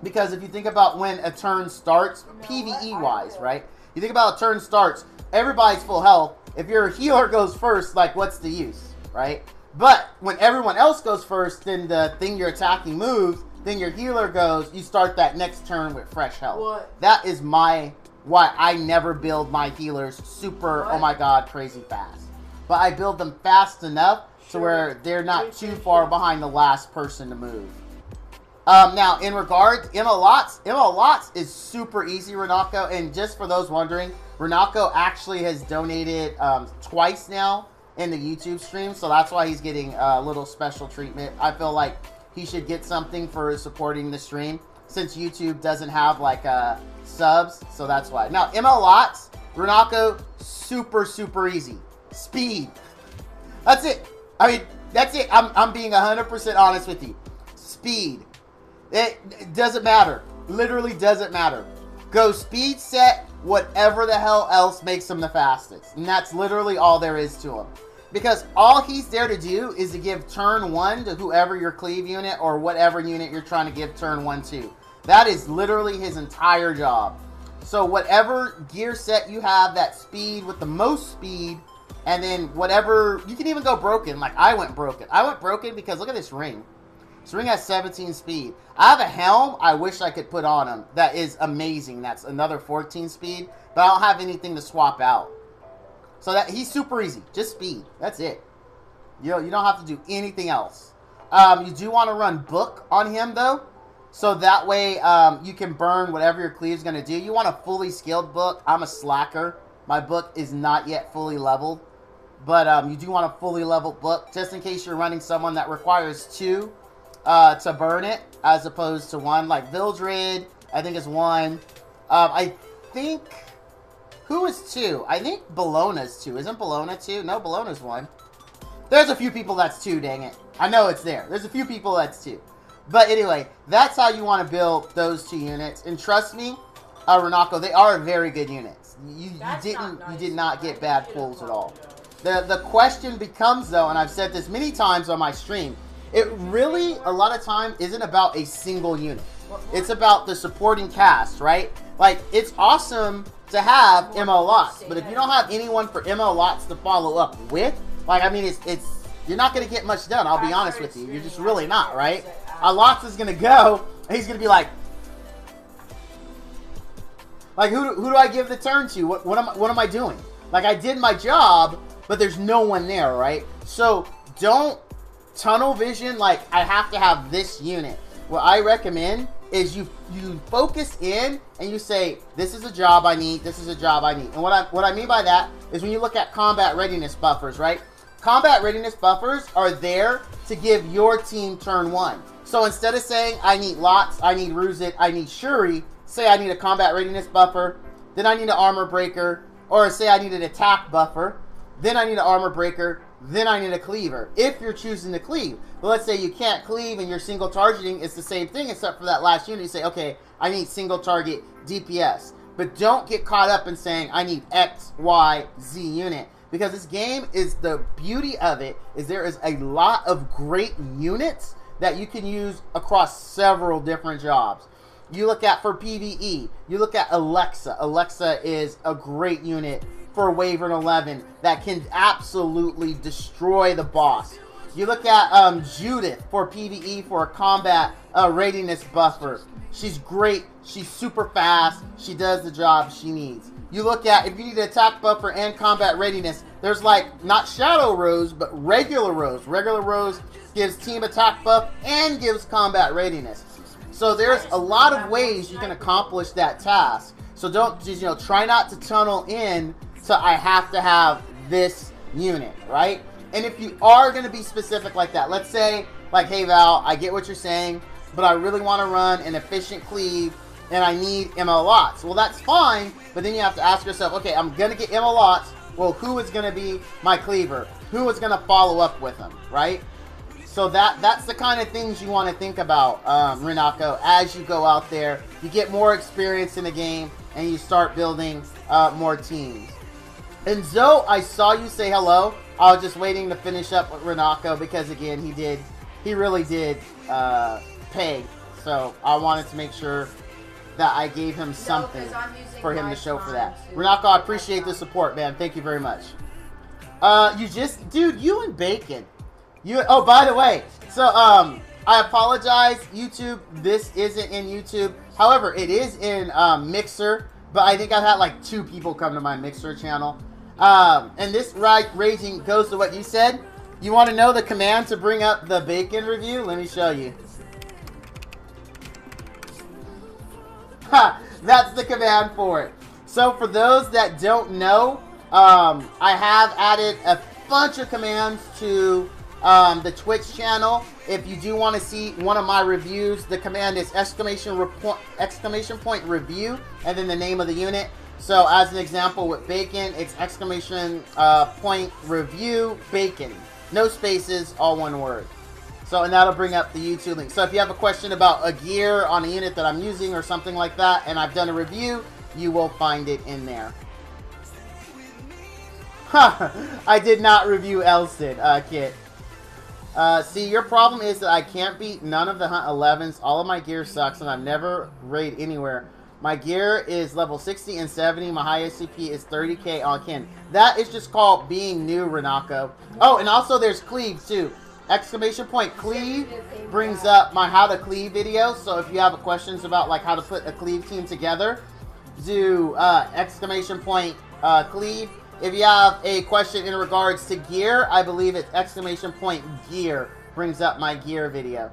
Because if you think about when a turn starts, PvE-wise, right? You think about a turn starts, everybody's full health. If your healer goes first, like, what's the use, right? But when everyone else goes first, then the thing you're attacking moves, then your healer goes, you start that next turn with fresh health. What? That is why I never build my healers super, oh my god, crazy fast. But I build them fast enough to where they're not too far behind the last person to move. Now, in regard to ML Lots is super easy, Renako. And just for those wondering, Renako actually has donated twice now in the YouTube stream. So that's why he's getting a little special treatment. I feel like he should get something for supporting the stream since YouTube doesn't have like subs. So that's why. Now, ML Lots, Renako, super, super easy. Speed. That's it. I mean, that's it. I'm being 100% honest with you. Speed. It doesn't matter. Literally doesn't matter. Go speed set, whatever the hell else makes him the fastest. And that's literally all there is to him. Because all he's there to do is to give turn 1 to whoever your cleave unit or whatever unit you're trying to give turn 1 to. That is literally his entire job. So whatever gear set you have, that speed with the most speed, and then whatever, you can even go broken. Like I went broken. I went broken because look at this ring. This ring has 17 speed. I have a helm I wish I could put on him. That is amazing. That's another 14 speed. But I don't have anything to swap out. So that he's super easy. Just speed. That's it. You don't have to do anything else. You do want to run book on him though. So that way you can burn whatever your cleave is going to do. You want a fully skilled book. I'm a slacker. My book is not yet fully leveled. But you do want a fully leveled book. Just in case you're running someone that requires 2 to burn it. As opposed to 1. Like Vildred, I think is 1. I think... Who is 2? I think Bologna's 2. Isn't Bologna 2? No, Bologna's 1. There's a few people that's 2, dang it. I know it's there. There's a few people that's 2. But anyway, that's how you want to build those 2 units. And trust me, Renako, they are very good units. You did not get bad pulls at all. The question becomes, though, and I've said this many times on my stream, it really, a lot of time, isn't about a single unit. It's about the supporting cast, right? Like, it's awesome to have ML Lots, but if you don't have anyone for ML Lots to follow up with, like, I mean, it's you're not going to get much done, I'll be honest with you. You're just really not, right? Lots is going to go, and he's going to be like, who do I give the turn to? What am I doing? Like, I did my job, but there's no one there, right? So, don't tunnel vision, like, I have to have this unit. What I recommend is you focus in and you say, this is a job I need, this is a job I need. And what I mean by that is when you look at combat readiness buffers, right? Combat readiness buffers are there to give your team turn 1. So instead of saying, I need Lots, I need Ruzit, I need Shuri, say I need a combat readiness buffer, then I need an armor breaker, or say I need an attack buffer, then I need an armor breaker, then I need a cleaver, if you're choosing to cleave. But let's say you can't cleave and you're single targeting, it's the same thing except for that last unit. You say, okay, I need single target DPS. But don't get caught up in saying, I need X, Y, Z unit. Because this game is, the beauty of it is there is a lot of great units that you can use across several different jobs. You look at for PvE, you look at Alexa. Alexa is a great unit for Wyvern 11 that can absolutely destroy the boss. You look at Judith for PvE for a combat readiness buffer. She's great. She's super fast. She does the job she needs. You look at, if you need an attack buffer and combat readiness, there's like, not Shadow Rose, but Regular Rose. Regular Rose gives team attack buff and gives combat readiness. So there's a lot of ways you can accomplish that task. So don't just, try not to tunnel in to I have to have this unit, right? And if you are going to be specific like that, let's say, like, hey Val, I get what you're saying, but I really want to run an efficient cleave and I need ML Lots. Well, that's fine, but then you have to ask yourself, okay, I'm going to get ML Lots. Well, who is going to be my cleaver? Who is going to follow up with him, right? So that's the kind of things you want to think about, Renako, as you go out there. You get more experience in the game and you start building more teams. And Zoe, I saw you say hello. I was just waiting to finish up with Renako because, again, he really did peg. So I wanted to make sure that I gave him something for him to show for that. Renako, I appreciate the support, man. Thank you very much. Dude, you and Bacon. Oh, by the way, so I apologize, YouTube. This isn't in YouTube. However, it is in Mixer. But I think I've had like 2 people come to my Mixer channel. And this raging goes to what you said. You want to know the command to bring up the Bacon review? Let me show you. That's the command for it. So for those that don't know, I have added a bunch of commands to the Twitch channel. If you do want to see one of my reviews, the command is exclamation point review and then the name of the unit. So as an example with bacon, it's exclamation point review bacon. No spaces, all one word. So, and that'll bring up the YouTube link. So if you have a question about a gear on a unit that I'm using or something like that, and I've done a review, you will find it in there. I did not review Elston, Kit. See, your problem is that I can't beat none of the Hunt 11s. All of my gear sucks, and I've never raid anywhere. My gear is level 60 and 70. My highest CP is 30k on Kin. That is just called being new, Renako. Oh, and also there's Cleave, too. Exclamation point Cleave brings up my how to Cleave video. So if you have questions about like how to put a Cleave team together, do exclamation point Cleave. If you have a question in regards to gear, I believe it's exclamation point gear brings up my gear video.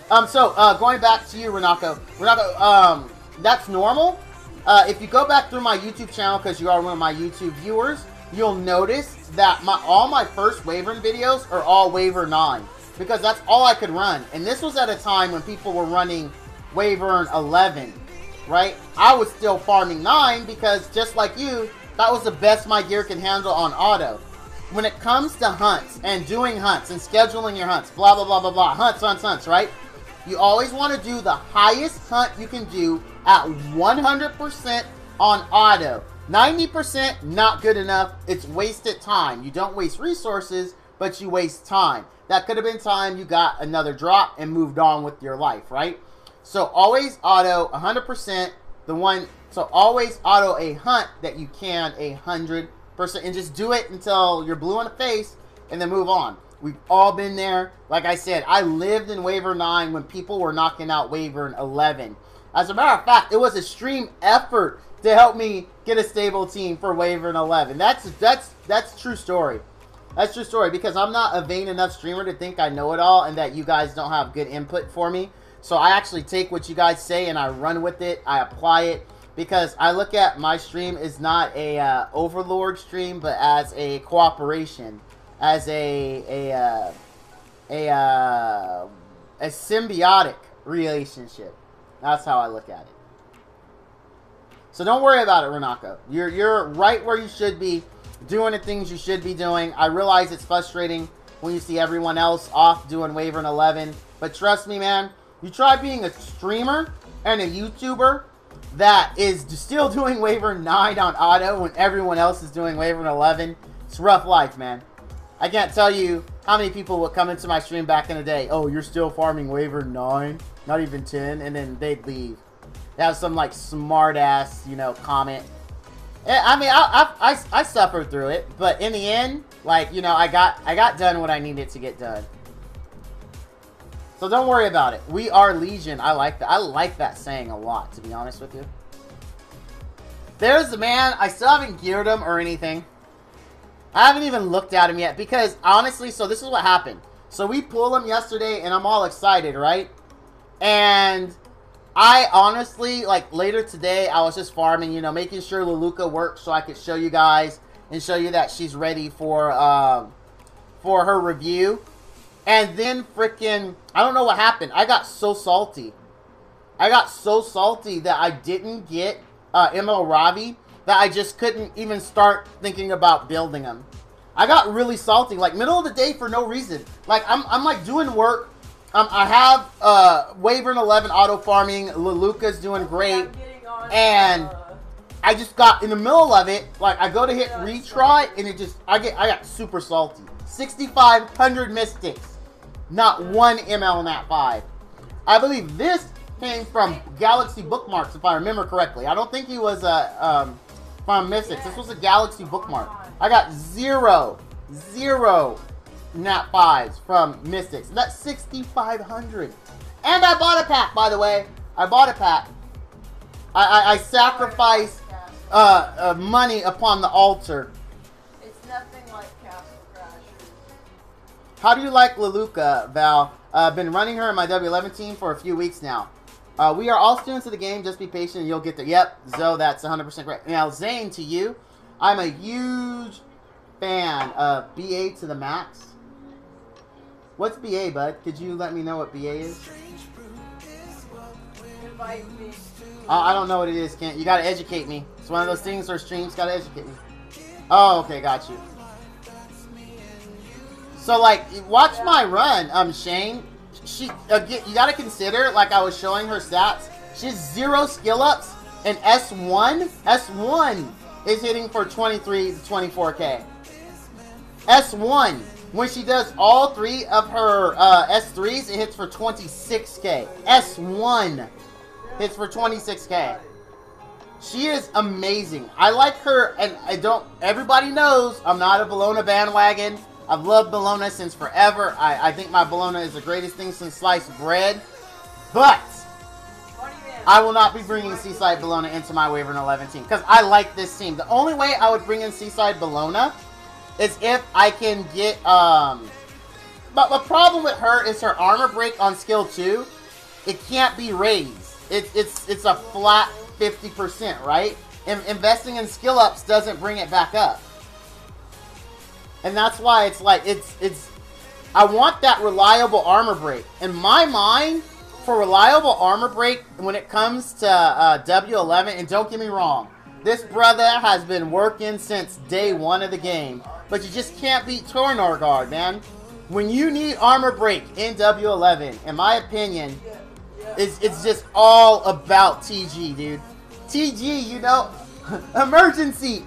Going back to you, Renako. Renako, that's normal. If you go back through my YouTube channel, because you are one of my YouTube viewers, you'll notice that all my first Wyvern videos are all Wyvern 9. Because that's all I could run. And this was at a time when people were running Wyvern 11, right? I was still farming 9 because, just like you, that was the best my gear can handle on auto. When it comes to hunts and doing hunts and scheduling your hunts, blah, blah, blah, blah, blah, hunts, right? You always want to do the highest hunt you can do at 100% on auto. 90% not good enough. It's wasted time. You don't waste resources, but you waste time. That could have been time you got another drop and moved on with your life, right? So always auto 100%. So always auto a hunt that you can 100%, and just do it until you're blue in the face and then move on. We've all been there. Like I said, I lived in Wyvern 9 when people were knocking out Wyvern 11. As a matter of fact, it was a stream effort to help me get a stable team for Wyvern 11. That's true story. That's true story, because I'm not a vain enough streamer to think I know it all and that you guys don't have good input for me. So I actually take what you guys say and I run with it. I apply it, because I look at my stream as not a overlord stream, but as a cooperation, as a symbiotic relationship. That's how I look at it. So don't worry about it, Renako. You're right where you should be, doing the things you should be doing. I realize it's frustrating when you see everyone else off doing Wyvern 11, but trust me, man, you try being a streamer and a YouTuber that is still doing Wyvern 9 on auto when everyone else is doing Wyvern 11. It's rough life, man. I can't tell you how many people would come into my stream back in the day. Oh, you're still farming Wyvern 9? Not even 10? And then they'd leave. They have some, like, smart-ass, you know, comment. I mean, I suffered through it. But in the end, like, you know, I got done what I needed to get done. So don't worry about it. We are Legion. I like that. I like that saying a lot, to be honest with you. There's the man. I still haven't geared him or anything. I haven't even looked at him yet, because honestly, so this is what happened. So we pulled him yesterday and I'm all excited, right? And I honestly, like, later today, I was just farming, you know, making sure Luluca works so I could show you guys and show you that she's ready for her review. And then freaking, I don't know what happened. I got so salty. I got so salty that I didn't get ML Ravi, that I just couldn't even start thinking about building them. I got really salty, like middle of the day for no reason. Like I'm like doing work. I have Wyvern 11 auto farming. Luluca's doing great, and I just got in the middle of it. Like I go to hit retry, and it just I got super salty. 6,500 mystics, not one ML Nat 5. I believe this came from Galaxy Bookmarks, if I remember correctly. I don't think he was from Mystics. This was a Galaxy Bookmark. I got zero Nat 5s from Mystics. That's 6,500. And I bought a pack, by the way. I bought a pack. I sacrificed money upon the altar. It's nothing like Castle Crashers. How do you like Luluca, Val? I've been running her in my W11 team for a few weeks now. We are all students of the game. Just be patient and you'll get there. Yep, Zoe, that's 100% correct. Now, Zane, to you, I'm a huge fan of BA to the max. What's BA, bud? Could you let me know what BA is? Invite me. I don't know what it is, Kent. You gotta educate me. It's one of those things where streams gotta educate me. Oh, okay, got you. So, like, watch my run, Shane. You gotta consider, like I was showing her stats, she has 0 skill ups, and S1 is hitting for 23 to 24k. S1, when she does all 3 of her S3s, it hits for 26k. S1 hits for 26k. She is amazing. I like her, and everybody knows I'm not a Bologna bandwagon. I've loved Bologna since forever. I think my Bologna is the greatest thing since sliced bread. But I will not be bringing Seaside Bologna into my Wyvern 11 team because I like this team. The only way I would bring in Seaside Bologna is if I can get... But the problem with her is her armor break on skill 2. It can't be raised. It's a flat 50%, right? And investing in skill ups doesn't bring it back up. And that's why it's like, I want that reliable armor break. In my mind, for reliable armor break, when it comes to W11, and don't get me wrong, this brother has been working since day 1 of the game. But you just can't beat Tornorgard, man. When you need armor break in W11, in my opinion, it's just all about TG, dude. TG, you know, emergency,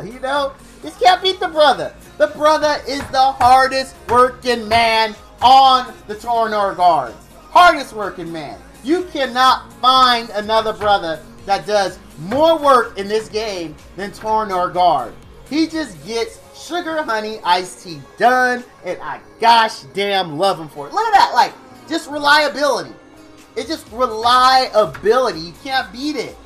you know, just can't beat the brother. The brother is the hardest working man on the Tornorgard. Hardest working man. You cannot find another brother that does more work in this game than Tornorgard. He just gets sugar, honey, iced tea done, and I gosh damn love him for it. Look at that, like, just reliability. It's just reliability. You can't beat it.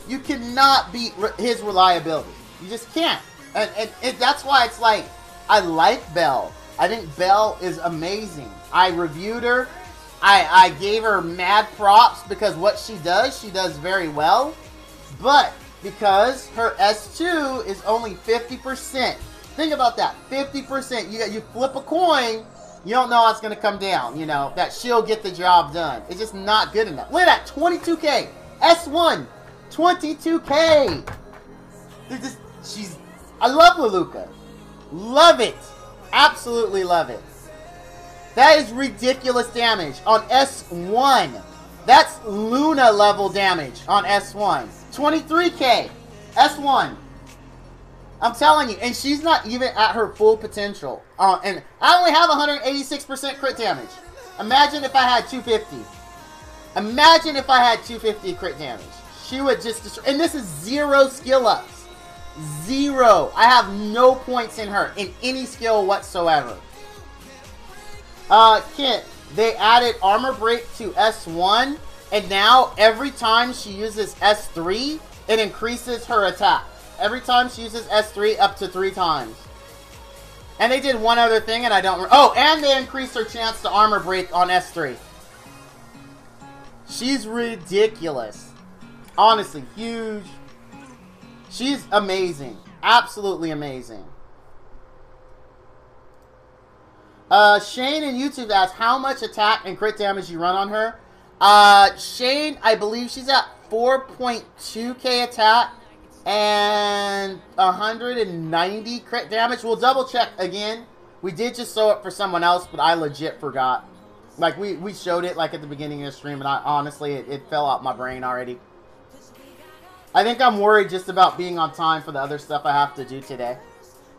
You cannot beat his reliability. You just can't. And that's why it's like, I like Belle. I think Belle is amazing. I reviewed her. I gave her mad props because what she does very well. But because her S2 is only 50%. Think about that. 50%. You flip a coin, you don't know how it's going to come down. You know, that she'll get the job done. It's just not good enough. Look at that. 22k. S1. 22k. I love Luluca. Love it. Absolutely love it. That is ridiculous damage on S1. That's Luna level damage on S1. 23k. S1. I'm telling you. And she's not even at her full potential. And I only have 186% crit damage. Imagine if I had 250. Imagine if I had 250 crit damage. She would just destroy. And this is 0 skill ups. 0. I have no points in her in any skill whatsoever. Kent, they added armor break to S1, and now every time she uses S3, it increases her attack. Every time she uses S3 up to 3 times. And they did one other thing, and I don't... Oh, and they increased her chance to armor break on S3. She's ridiculous. Honestly, huge. She's amazing. Absolutely amazing. Shane in YouTube asks how much attack and crit damage you run on her. Shane, I believe she's at 4.2k attack and 190 crit damage. We'll double check again. We did just show it for someone else, but I legit forgot. Like, we showed it like at the beginning of the stream, and honestly, it fell out my brain already. I think I'm worried just about being on time for the other stuff I have to do today.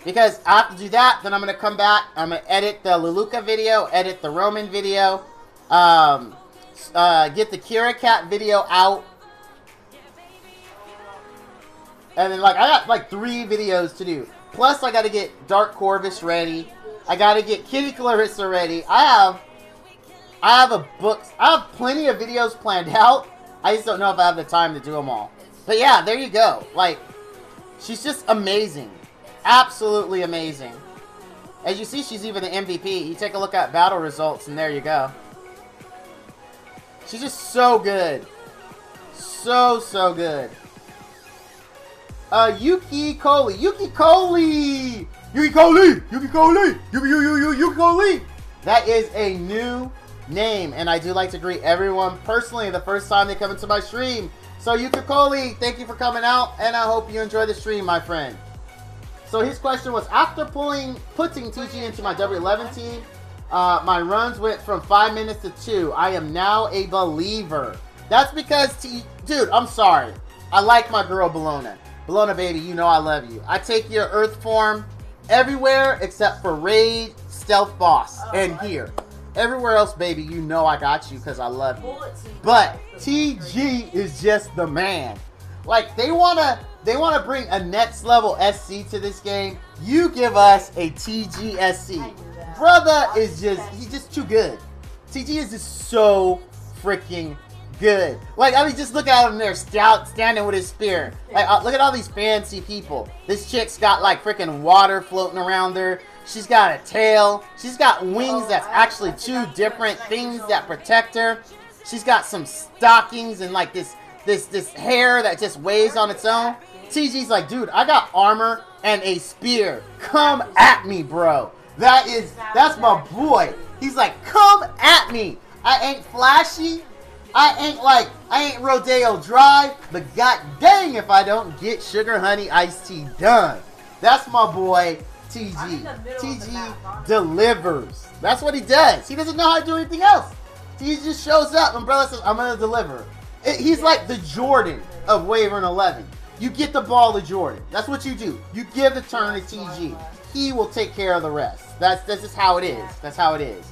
Because I have to do that, then I'm going to come back, I'm going to edit the Luluca video, edit the Roman video, get the Kira Cat video out. And then, like, I got, like, 3 videos to do. Plus, I got to get Dark Corvus ready. I got to get Kitty Clarissa ready. I have plenty of videos planned out. I just don't know if I have the time to do them all. But yeah, there you go. Like, she's just amazing. Absolutely amazing. As you see, she's even the MVP. You take a look at battle results, and there you go. She's just so good. So good. Yuki Coley. Yuki Coley! Yuki Coley! Yuki Coley! Yuki Coley! That is a new name, and I do like to greet everyone personally the first time they come into my stream. So Yuki Coley, thank you for coming out, and I hope you enjoy the stream, my friend. So his question was, after putting TG into my W11 team, my runs went from 5 minutes to 2. I am now a believer. That's because, dude, I'm sorry. I like my girl Bologna. Bologna, baby, you know I love you. I take your Earth form everywhere except for Raid, Stealth Boss, and here. Everywhere else, baby, you know I got you because I love you. But TG is just the man. Like, they wanna bring a next level SC to this game. You give us a TG SC. Brother is he's just too good. TG is just so freaking good. Like, I mean, just look at him there, standing with his spear. Like, look at all these fancy people. This chick's got, like, freaking water floating around her. She's got a tail. She's got wings that's actually two different things that protect her. She's got some stockings and, like, this hair that just weighs on its own. TG's like, dude, I got armor and a spear. Come at me, bro. That's my boy. He's like, come at me. I ain't flashy. I ain't Rodeo Drive, but god dang if I don't get sugar honey iced tea done. That's my boy TG. TG delivers. That's what he does. He doesn't know how to do anything else. He just shows up and brother says, I'm gonna deliver. He's like the Jordan of Wyvern 11. You get the ball to Jordan. That's what you do. You give the turn to TG. He will take care of the rest. That's just how it is. That's how it is.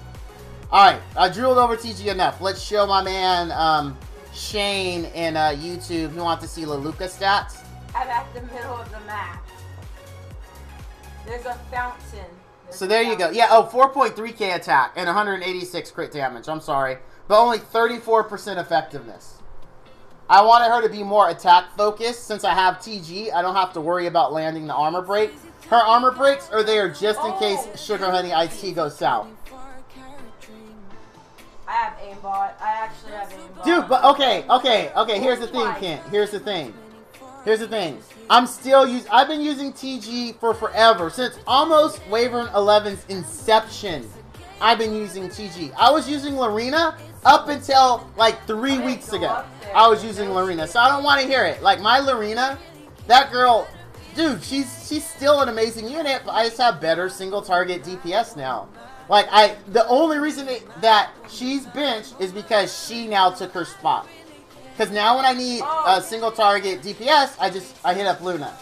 Alright, I drilled over TG enough. Let's show my man Shane in YouTube. He wants to see Luluca stats. I'm at the middle of the map. There's a fountain. So there you go. Yeah, oh, 4.3k attack and 186 crit damage. I'm sorry. But only 34% effectiveness. I wanted her to be more attack focused. Since I have TG, I don't have to worry about landing the armor break. Her armor breaks are there just in case Sugar Honey Iced Tea goes south. I have aimbot. I actually have aimbot. Dude, but okay. Here's the thing, Kent. Here's the thing. I've been using TG for forever. Since almost Wyvern 11's inception, I've been using TG. I was using Lorena up until like 3 weeks ago. I was using Lorena, so I don't want to hear it. Like, my Lorena, that girl, dude, she's still an amazing unit, but I just have better single target DPS now. Like, the only reason that she's benched is because she now took her spot. Because now when I need a single target DPS, I hit up Luna.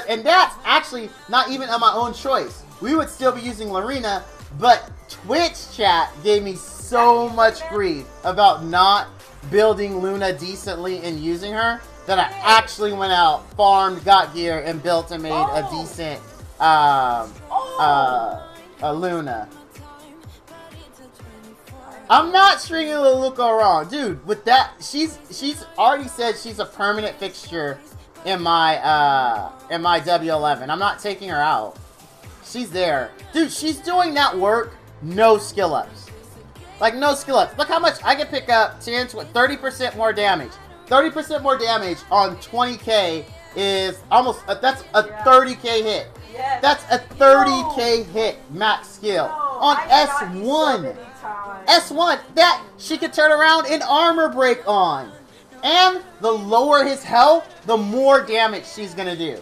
And that's actually not even on my own choice. We would still be using Lorena, but Twitch chat gave me so much grief about not building Luna decently and using her that I actually went out, farmed, got gear, and built and made a decent Luna. I'm not stringing Luluca wrong, dude. With that, she's already said she's a permanent fixture in my W11. I'm not taking her out. She's there, dude. She's doing that work, no skill ups. Like, no skill ups. Look how much I can pick up 30% more damage. 30% more damage on 20k is almost that's a 30k hit. Yes. That's a 30k hit max skill on S1. S1, that she could turn around and armor break on. And the lower his health, the more damage she's gonna do.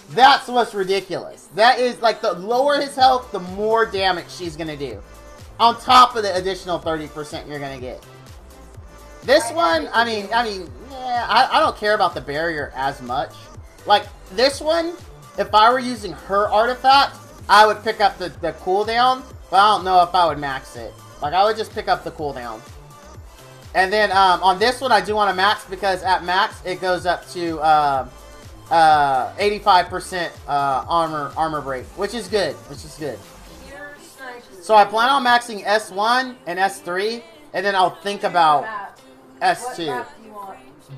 That's what's ridiculous. That is, like, the lower his health, the more damage she's gonna do. On top of the additional 30% you're gonna get. This one, I mean, yeah, I don't care about the barrier as much. Like, this one, if I were using her artifact, I would pick up the cooldown, but I don't know if I would max it. Like, I would just pick up the cooldown. And then, on this one, I do want to max, because at max, it goes up to, 85% armor break, which is good, So I plan on maxing S1 and S3, and then I'll think about S2.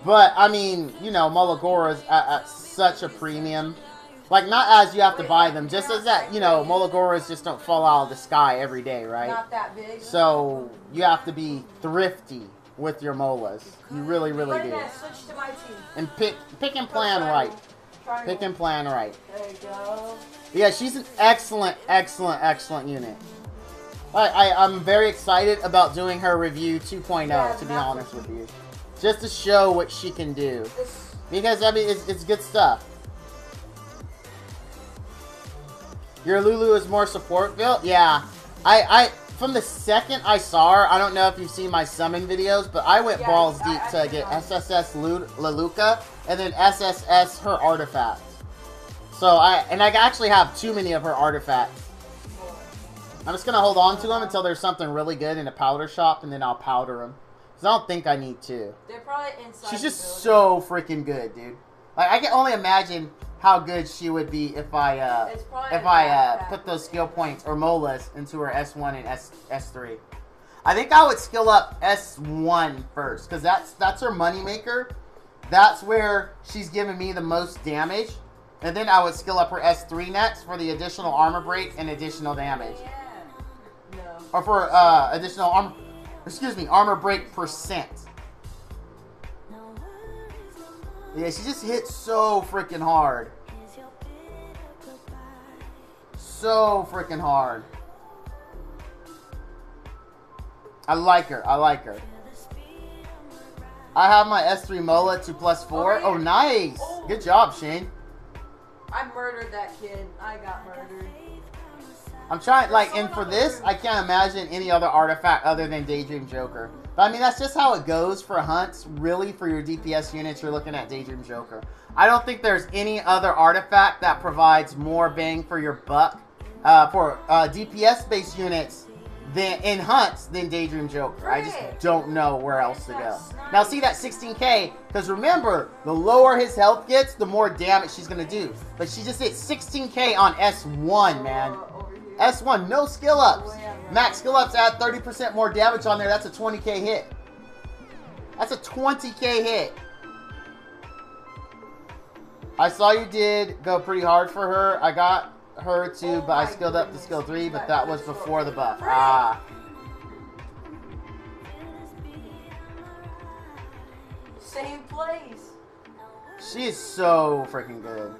But, I mean, you know, Molagora's at such a premium. Like, not as you have to buy them, just as that, you know, Molagoras just don't fall out of the sky every day, right? Not that big. So, you have to be thrifty with your molas. You really, really do. Switch to my team. And pick and plan right. Pick and plan right. There you go. Yeah, she's an excellent, excellent, excellent unit. I'm very excited about doing her review 2.0, to be honest with you. Just to show what she can do. Because, I mean, it's good stuff. Your Lulu is more support built? Yeah. From the second I saw her, I don't know if you've seen my summon videos, but I went balls deep to get SSS Luluca and then SSS her artifacts. So I actually have too many of her artifacts. I'm just gonna hold on to them until there's something really good in a powder shop, and then I'll powder them. Cause I don't think I need to. They're probably inside. She's just so freaking good, dude. Like I can only imagine how good she would be if I put those skill points or molas into her S1 and S3. I think I would skill up S1 first, because that's her moneymaker. That's where she's giving me the most damage. And then I would skill up her S3 next for the additional armor break and additional damage. No. Or for additional armor break percent. Yeah, she just hits so freaking hard. So freaking hard. I like her. I like her. I have my S3 Mola to +4. Oh, nice. Good job, Shane. I murdered that kid. I got murdered. I'm trying, like, and for this, I can't imagine any other artifact other than Daydream Joker. But, I mean, that's just how it goes for hunts. Really, for your DPS units, you're looking at Daydream Joker. I don't think there's any other artifact that provides more bang for your buck for DPS-based units in hunts than Daydream Joker. I just don't know where else to go. Now, see that 16k? Because remember, the lower his health gets, the more damage she's going to do. But she just hit 16k on S1, man. S1, no skill ups. Max skill ups add 30% more damage on there. That's a 20k hit. That's a 20k hit. I saw you did go pretty hard for her. I got her too, but I skilled up to skill 3, but that was before the buff. Ah. Same place. She is so freaking good.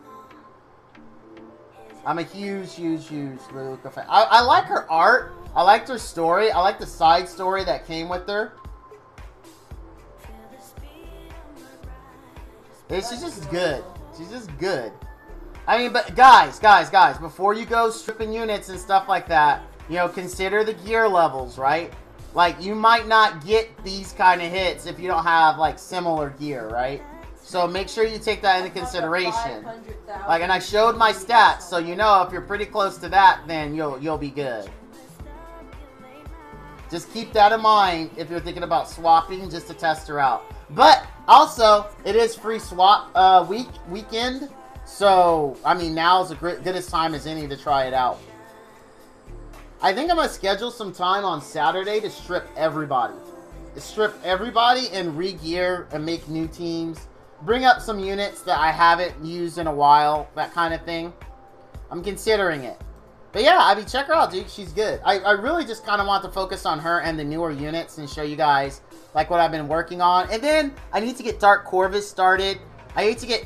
I'm a huge, huge, huge Luluca fan. I like her art. I liked her story. I like the side story that came with her. She's just good. She's just good. I mean, but guys, before you go stripping units and stuff like that, you know, consider the gear levels, right? Like, you might not get these kind of hits if you don't have, like, similar gear, right? So make sure you take that into consideration. Like, and I showed my stats, so you know if you're pretty close to that, then you'll be good. Just keep that in mind if you're thinking about swapping just to test her out. But also, it is free swap weekend, so I mean now is the goodest time as any to try it out. I think I'm gonna schedule some time on Saturday to strip everybody. And re-gear and make new teams. Bring up some units that I haven't used in a while, that kind of thing. I'm considering it. But yeah, I mean, check her out, dude. She's good. I really just kind of want to focus on her and the newer units and show you guys, like, what I've been working on. And then, I need to get Dark Corvus started. I need to get,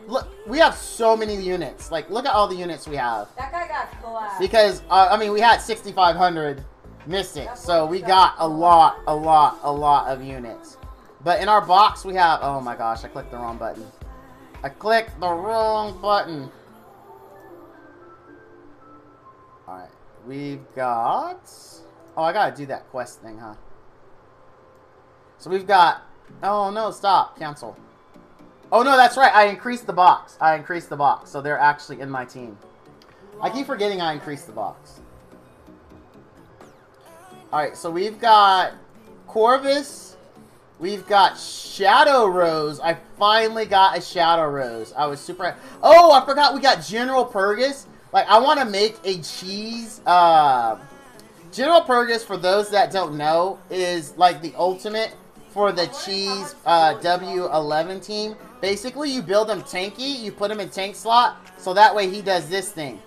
look, we have so many units. Like, look at all the units we have. That guy got collapsed. Because, I mean, we had 6,500 Mystic. So, we got a lot of units. But in our box, we have... Oh my gosh, I clicked the wrong button. I clicked the wrong button. Alright, we've got... Oh, I gotta do that quest thing, huh? So we've got... Oh no, stop. Cancel. Oh no, that's right. I increased the box. So they're actually in my team. I keep forgetting I increased the box. Alright, so we've got... Corvus... We've got Shadow Rose. I finally got a Shadow Rose. I was super... Oh, I forgot we got General Purgus. Like, I want to make a cheese... General Purgus, for those that don't know, is like the ultimate for the cheese W11 team. Basically, you build him tanky. You put him in tank slot. So that way he does this thing.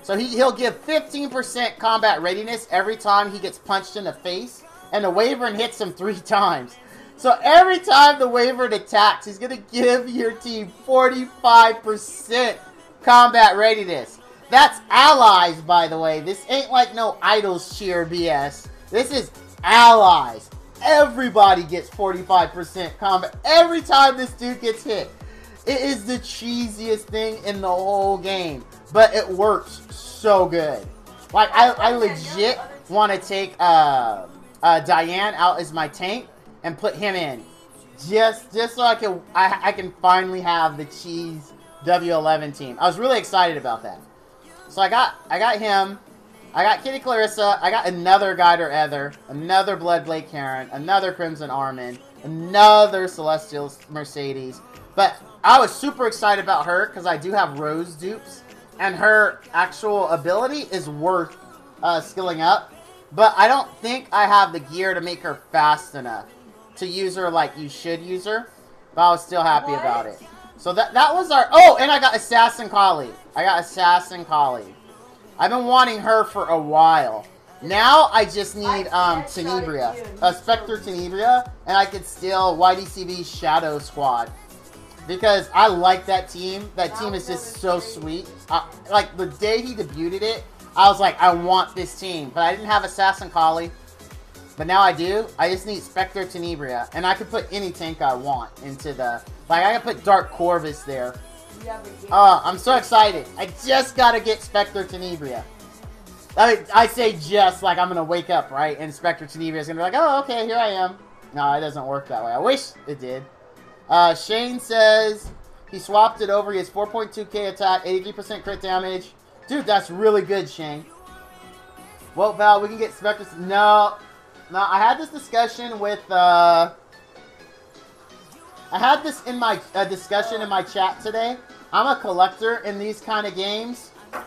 So he'll give 15% combat readiness every time he gets punched in the face. and the Wyvern hits him 3 times. So every time the Wyvern attacks, he's going to give your team 45% combat readiness. That's allies, by the way. This ain't like no idols cheer BS. This is allies. Everybody gets 45% combat every time this dude gets hit. It is the cheesiest thing in the whole game, but it works so good. Like, I legit want to take Diane out as my tank and put him in, just so I can finally have the cheese W11 team. I was really excited about that. So I got him. I got Kitty Clarissa. I got another Guider Ether, another Bloodblade Karen, another Crimson Armin, another Celestial Mercedes. But I was super excited about her because I do have Rose dupes, and her actual ability is worth skilling up. But I don't think I have the gear to make her fast enough to use her like you should use her. But I was still happy about it. So that was our... Oh, and I got Assassin Collie. I've been wanting her for a while. Now I just need Tenebria. Spectre Tenebria. And I could steal YDCB's Shadow Squad. Because I like that team. That team is just so sweet. Like, the day he debuted it, I was like, I want this team. But I didn't have Assassin Collie. But now I do. I just need Spectre Tenebria. And I can put any tank I want into the... Like, I can put Dark Corvus there. I'm so excited. I just gotta get Spectre Tenebria. I say just like I'm gonna wake up, right? And Spectre Tenebria is gonna be like, oh, okay, here I am. No, it doesn't work that way. I wish it did. Shane says he swapped it over. He has 4.2k attack, 83% crit damage. Dude, that's really good, Shane. Well, Val, we can get Spectre... No, I had this discussion with... I had this in my discussion in my chat today. I'm a collector in these kind of games, and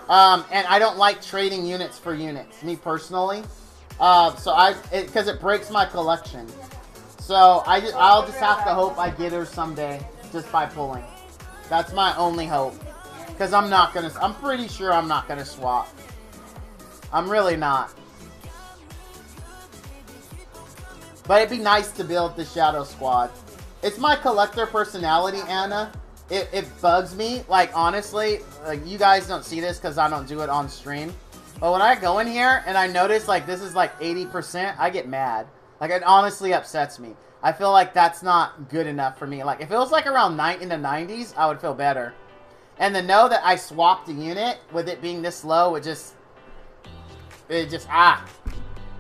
I don't like trading units for units, me personally. Because it breaks my collection. So I'll just have to hope I get her someday just by pulling. That's my only hope. Because I'm pretty sure I'm not gonna swap. I'm really not. But it'd be nice to build the Shadow Squad. It's my collector personality, Anna. It bugs me. Like, honestly, like, you guys don't see this because I don't do it on stream. But when I go in here and I notice, like, this is like 80%, I get mad. Like, it honestly upsets me. I feel like that's not good enough for me. Like, if it was like around in the 90s, I would feel better. And to know that I swapped a unit with it being this low, it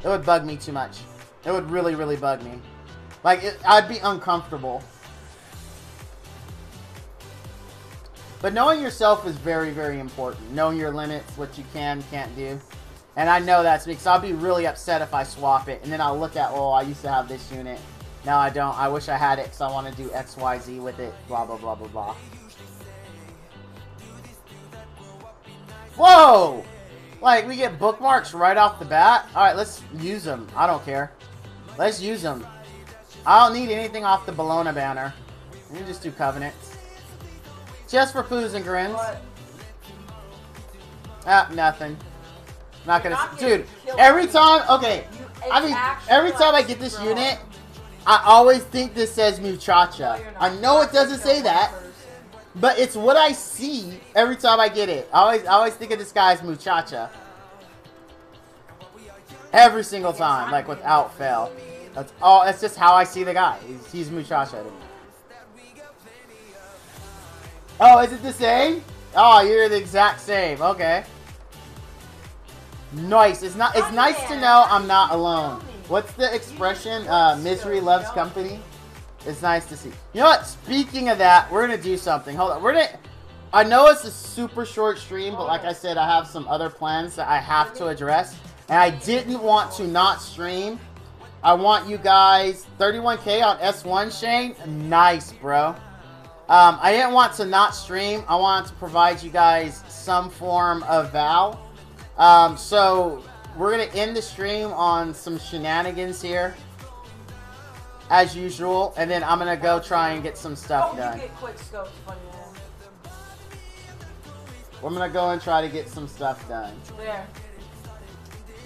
would bug me too much. It would really, really bug me. Like, I'd be uncomfortable. But knowing yourself is very, very important. Knowing your limits, what you can, can't do. And I know that's because I'll be really upset if I swap it. And then I'll look at, oh, I used to have this unit. Now I don't. I wish I had it because I want to do X, Y, Z with it. Blah, blah, blah, blah, blah. Whoa! Like, we get bookmarks right off the bat? Alright, let's use them. I don't care. Let's use them. I don't need anything off the Bologna banner. We can just do Covenants. Just for foos and grins. Nothing. Not gonna... Dude, every time... Okay. I mean, every time I get this unit, I always think this says Muchacha. I know it doesn't say that. But it's what I see every time I get it. I always think of this guy as Muchacha. Every single time, like without fail. That's just how I see the guy. He's Muchacha to me. Oh, is it the same? Oh, you're the exact same. Okay. Nice. It's nice to know I'm not alone. What's the expression? Misery loves company. It's nice to see. You know what? Speaking of that, we're gonna do something. Hold on. I know it's a super short stream, but like I said, I have some other plans that I have to address. And I didn't want to not stream. I want you guys 31K on S1, Shane. Nice, bro. I didn't want to not stream. I wanted to provide you guys some form of Val. So we're gonna end the stream on some shenanigans here, as usual, and then I'm gonna go try and get some stuff done. I'm gonna go and try to get some stuff done. There.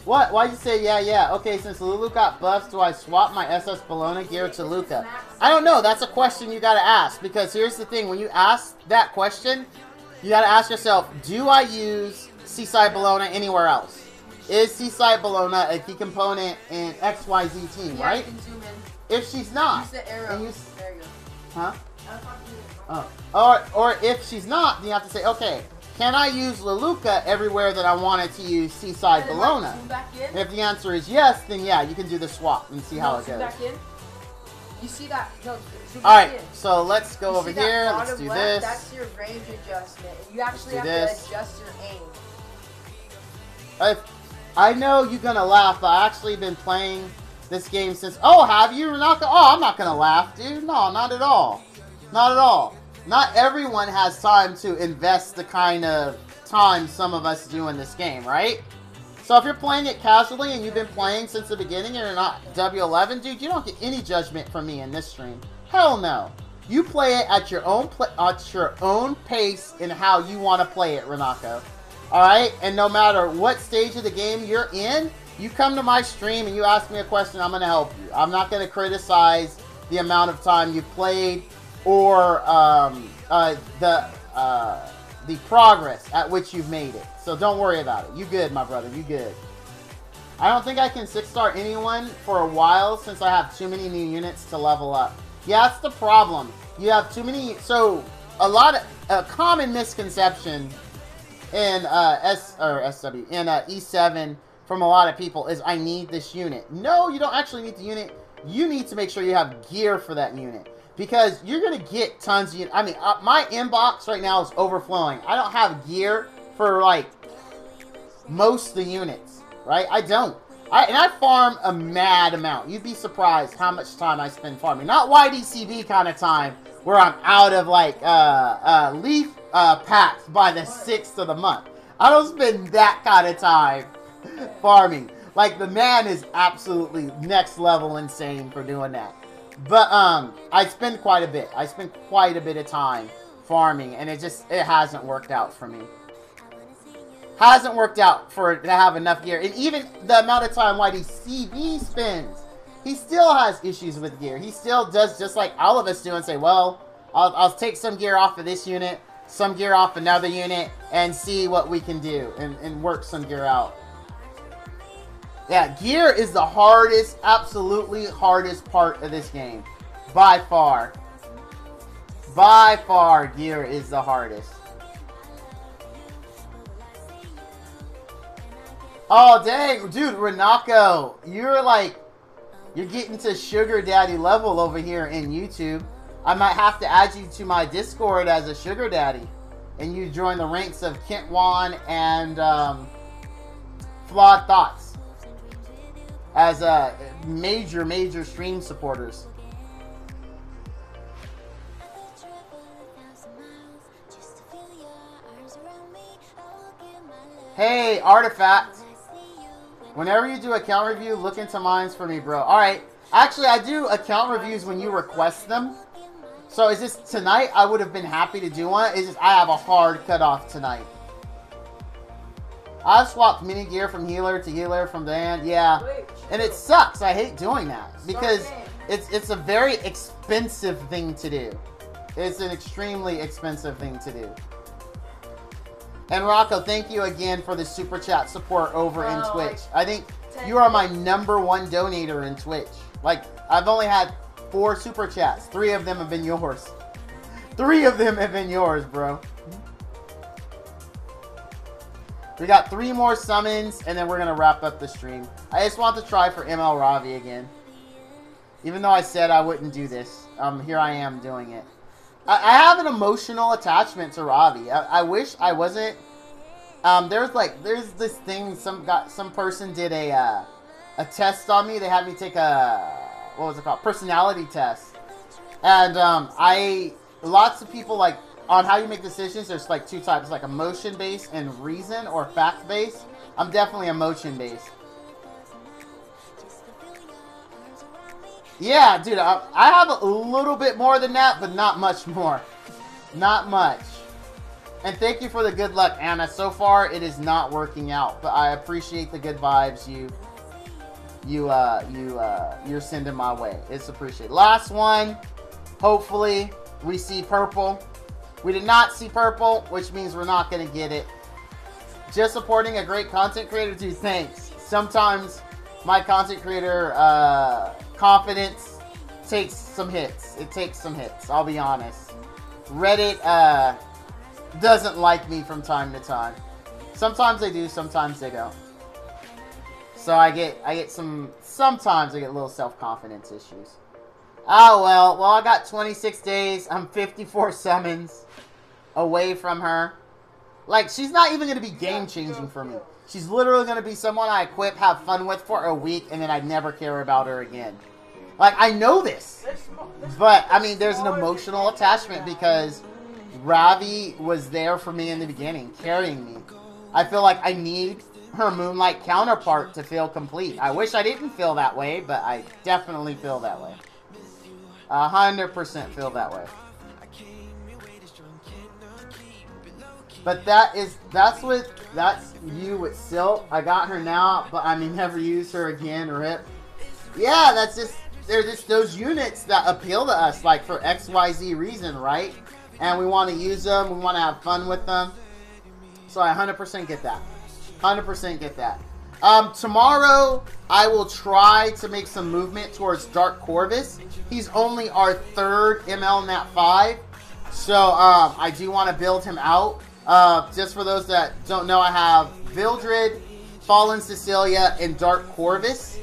What? Why'd you say yeah? Okay, since Lulu got buffs, do I swap my SS Bologna gear to Luca? I don't know. That's a question you gotta ask. Because here's the thing. When you ask that question, you gotta ask yourself, do I use Seaside Bologna anywhere else? Is Seaside Bologna a key component in XYZ team, right? You can zoom in. If she's not. Use the arrow. And There you go. huh? That's not you. Oh. Or if she's not, then you have to say, okay, can I use Luluca everywhere that I wanted to use Seaside And then, Bologna? like, zoom back in. If the answer is yes, then yeah, you can do the swap and see how it Zoom goes. back in. You see that? No, zoom Alright, back in. so let's go You over see that here. Let's bottom do left? this. That's your range adjustment. You actually do have this. to adjust your aim. I know you're gonna laugh, but I've actually been playing this game since. Oh, have you? Oh, I'm not gonna laugh, dude. No, not at all. Not at all. Not everyone has time to invest the kind of time some of us do in this game, right? So if you're playing it casually and you've been playing since the beginning and you're not W11, dude, you don't get any judgment from me in this stream. Hell no. You play it at your own pace and how you want to play it, Renako. Alright? And no matter what stage of the game you're in, you come to my stream and you ask me a question, I'm going to help you. I'm not going to criticize the amount of time you've played or the progress at which you've made it. So don't worry about it. You good, my brother. You good. I don't think I can 6-star anyone for a while since I have too many new units to level up. Yeah, that's the problem. You have too many. So a common misconception in E7 from a lot of people is I need this unit. No, you don't actually need the unit. You need to make sure you have gear for that unit. Because you're going to get tons of... I mean, my inbox right now is overflowing. I don't have gear for, like, most of the units, right? I don't. And I farm a mad amount. You'd be surprised how much time I spend farming. Not YDCB kind of time, where I'm out of, like, leaf packs by the 6th of the month. I don't spend that kind of time farming. Like, the man is absolutely next level insane for doing that. But, I spend quite a bit. I spend quite a bit of time farming, and it hasn't worked out for me. Hasn't worked out to have enough gear. And even the amount of time YDCB spends, he still has issues with gear. He still does just like all of us do and say, well, I'll take some gear off of this unit, some gear off another unit, and see what we can do, and work some gear out. Yeah, gear is the hardest, absolutely hardest part of this game. By far. By far, gear is the hardest. Oh, dang. Dude, Renako, you're getting to sugar daddy level over here in YouTube. I might have to add you to my Discord as a sugar daddy. And you join the ranks of Kentwan and Flawed Thoughts. As major stream supporters. Hey, Artifact. Whenever you do account review, look into mines for me, bro. Alright. Actually, I do account reviews when you request them. So is this tonight? I would have been happy to do one. It's just I have a hard cutoff tonight. I've swapped mini gear from healer to healer from Dan. Yeah. And it sucks. I hate doing that. Because it's a very expensive thing to do. It's an extremely expensive thing to do. And Rocco, thank you again for the super chat support over in Twitch. I think you are my #1 donator in Twitch. Like, I've only had 4 super chats. 3 of them have been yours. 3 of them have been yours, bro. We got 3 more summons, and then we're going to wrap up the stream. I just want to try for ML Ravi again. Even though I said I wouldn't do this. Here I am doing it. I have an emotional attachment to Ravi. I wish I wasn't. There's this thing, some person did a test on me. They had me take what was it called? Personality test. And lots of people, like, on how you make decisions, there's like 2 types, like emotion-based and reason or fact-based. I'm definitely emotion-based. Yeah, dude, I have a little bit more than that, but not much more. Not much. And thank you for the good luck, Anna. So far, it is not working out, but I appreciate the good vibes you're sending my way. It's appreciated. Last one. Hopefully, we see purple. We did not see purple, which means we're not going to get it. Just supporting a great content creator, dude. Thanks. Sometimes my content creator confidence takes some hits. It takes some hits. I'll be honest. Reddit doesn't like me from time to time. Sometimes they do, sometimes they don't. So I get sometimes I get little self-confidence issues. Oh well, I got 26 days. I'm 54 summons away from her. Like, she's not even going to be game-changing for me. She's literally going to be someone I equip, have fun with for a week, and then I'd never care about her again. Like, I know this. But, I mean, there's an emotional attachment because Ravi was there for me in the beginning, carrying me. I feel like I need her Moonlight counterpart to feel complete. I wish I didn't feel that way, but I definitely feel that way. 100% feel that way. But that's you with Silk. I got her now, but I may never use her again. Rip. Yeah, they're just those units that appeal to us, like for XYZ reason, right? And we want to use them. We want to have fun with them. So I 100% get that. 100% get that. Tomorrow, I will try to make some movement towards Dark Corvus. He's only our 3rd ML Nat 5. So, I do want to build him out. Just for those that don't know, I have Vildred, Fallen Cecilia, and Dark Corvus.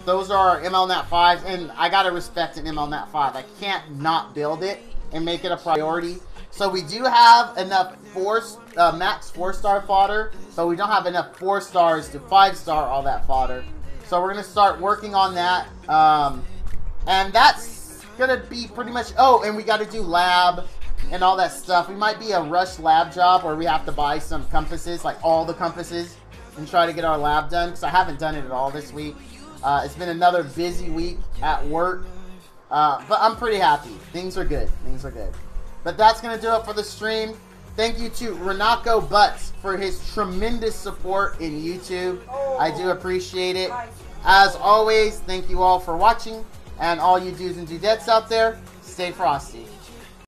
Those are our ML Nat 5s, and I gotta respect an ML Nat 5. I can't not build it and make it a priority. So we do have enough max 4-star fodder, but we don't have enough 4 stars to 5-star all that fodder. So we're going to start working on that. And that's going to be pretty much... Oh, and we got to do lab and all that stuff. We might be a rush lab job where we have to buy some compasses, like all the compasses, and try to get our lab done, because I haven't done it at all this week. It's been another busy week at work, but I'm pretty happy. Things are good. Things are good. But that's going to do it for the stream. Thank you to Renako Butts for his tremendous support in YouTube. I do appreciate it. As always, thank you all for watching. And all you dudes and dudettes out there, stay frosty.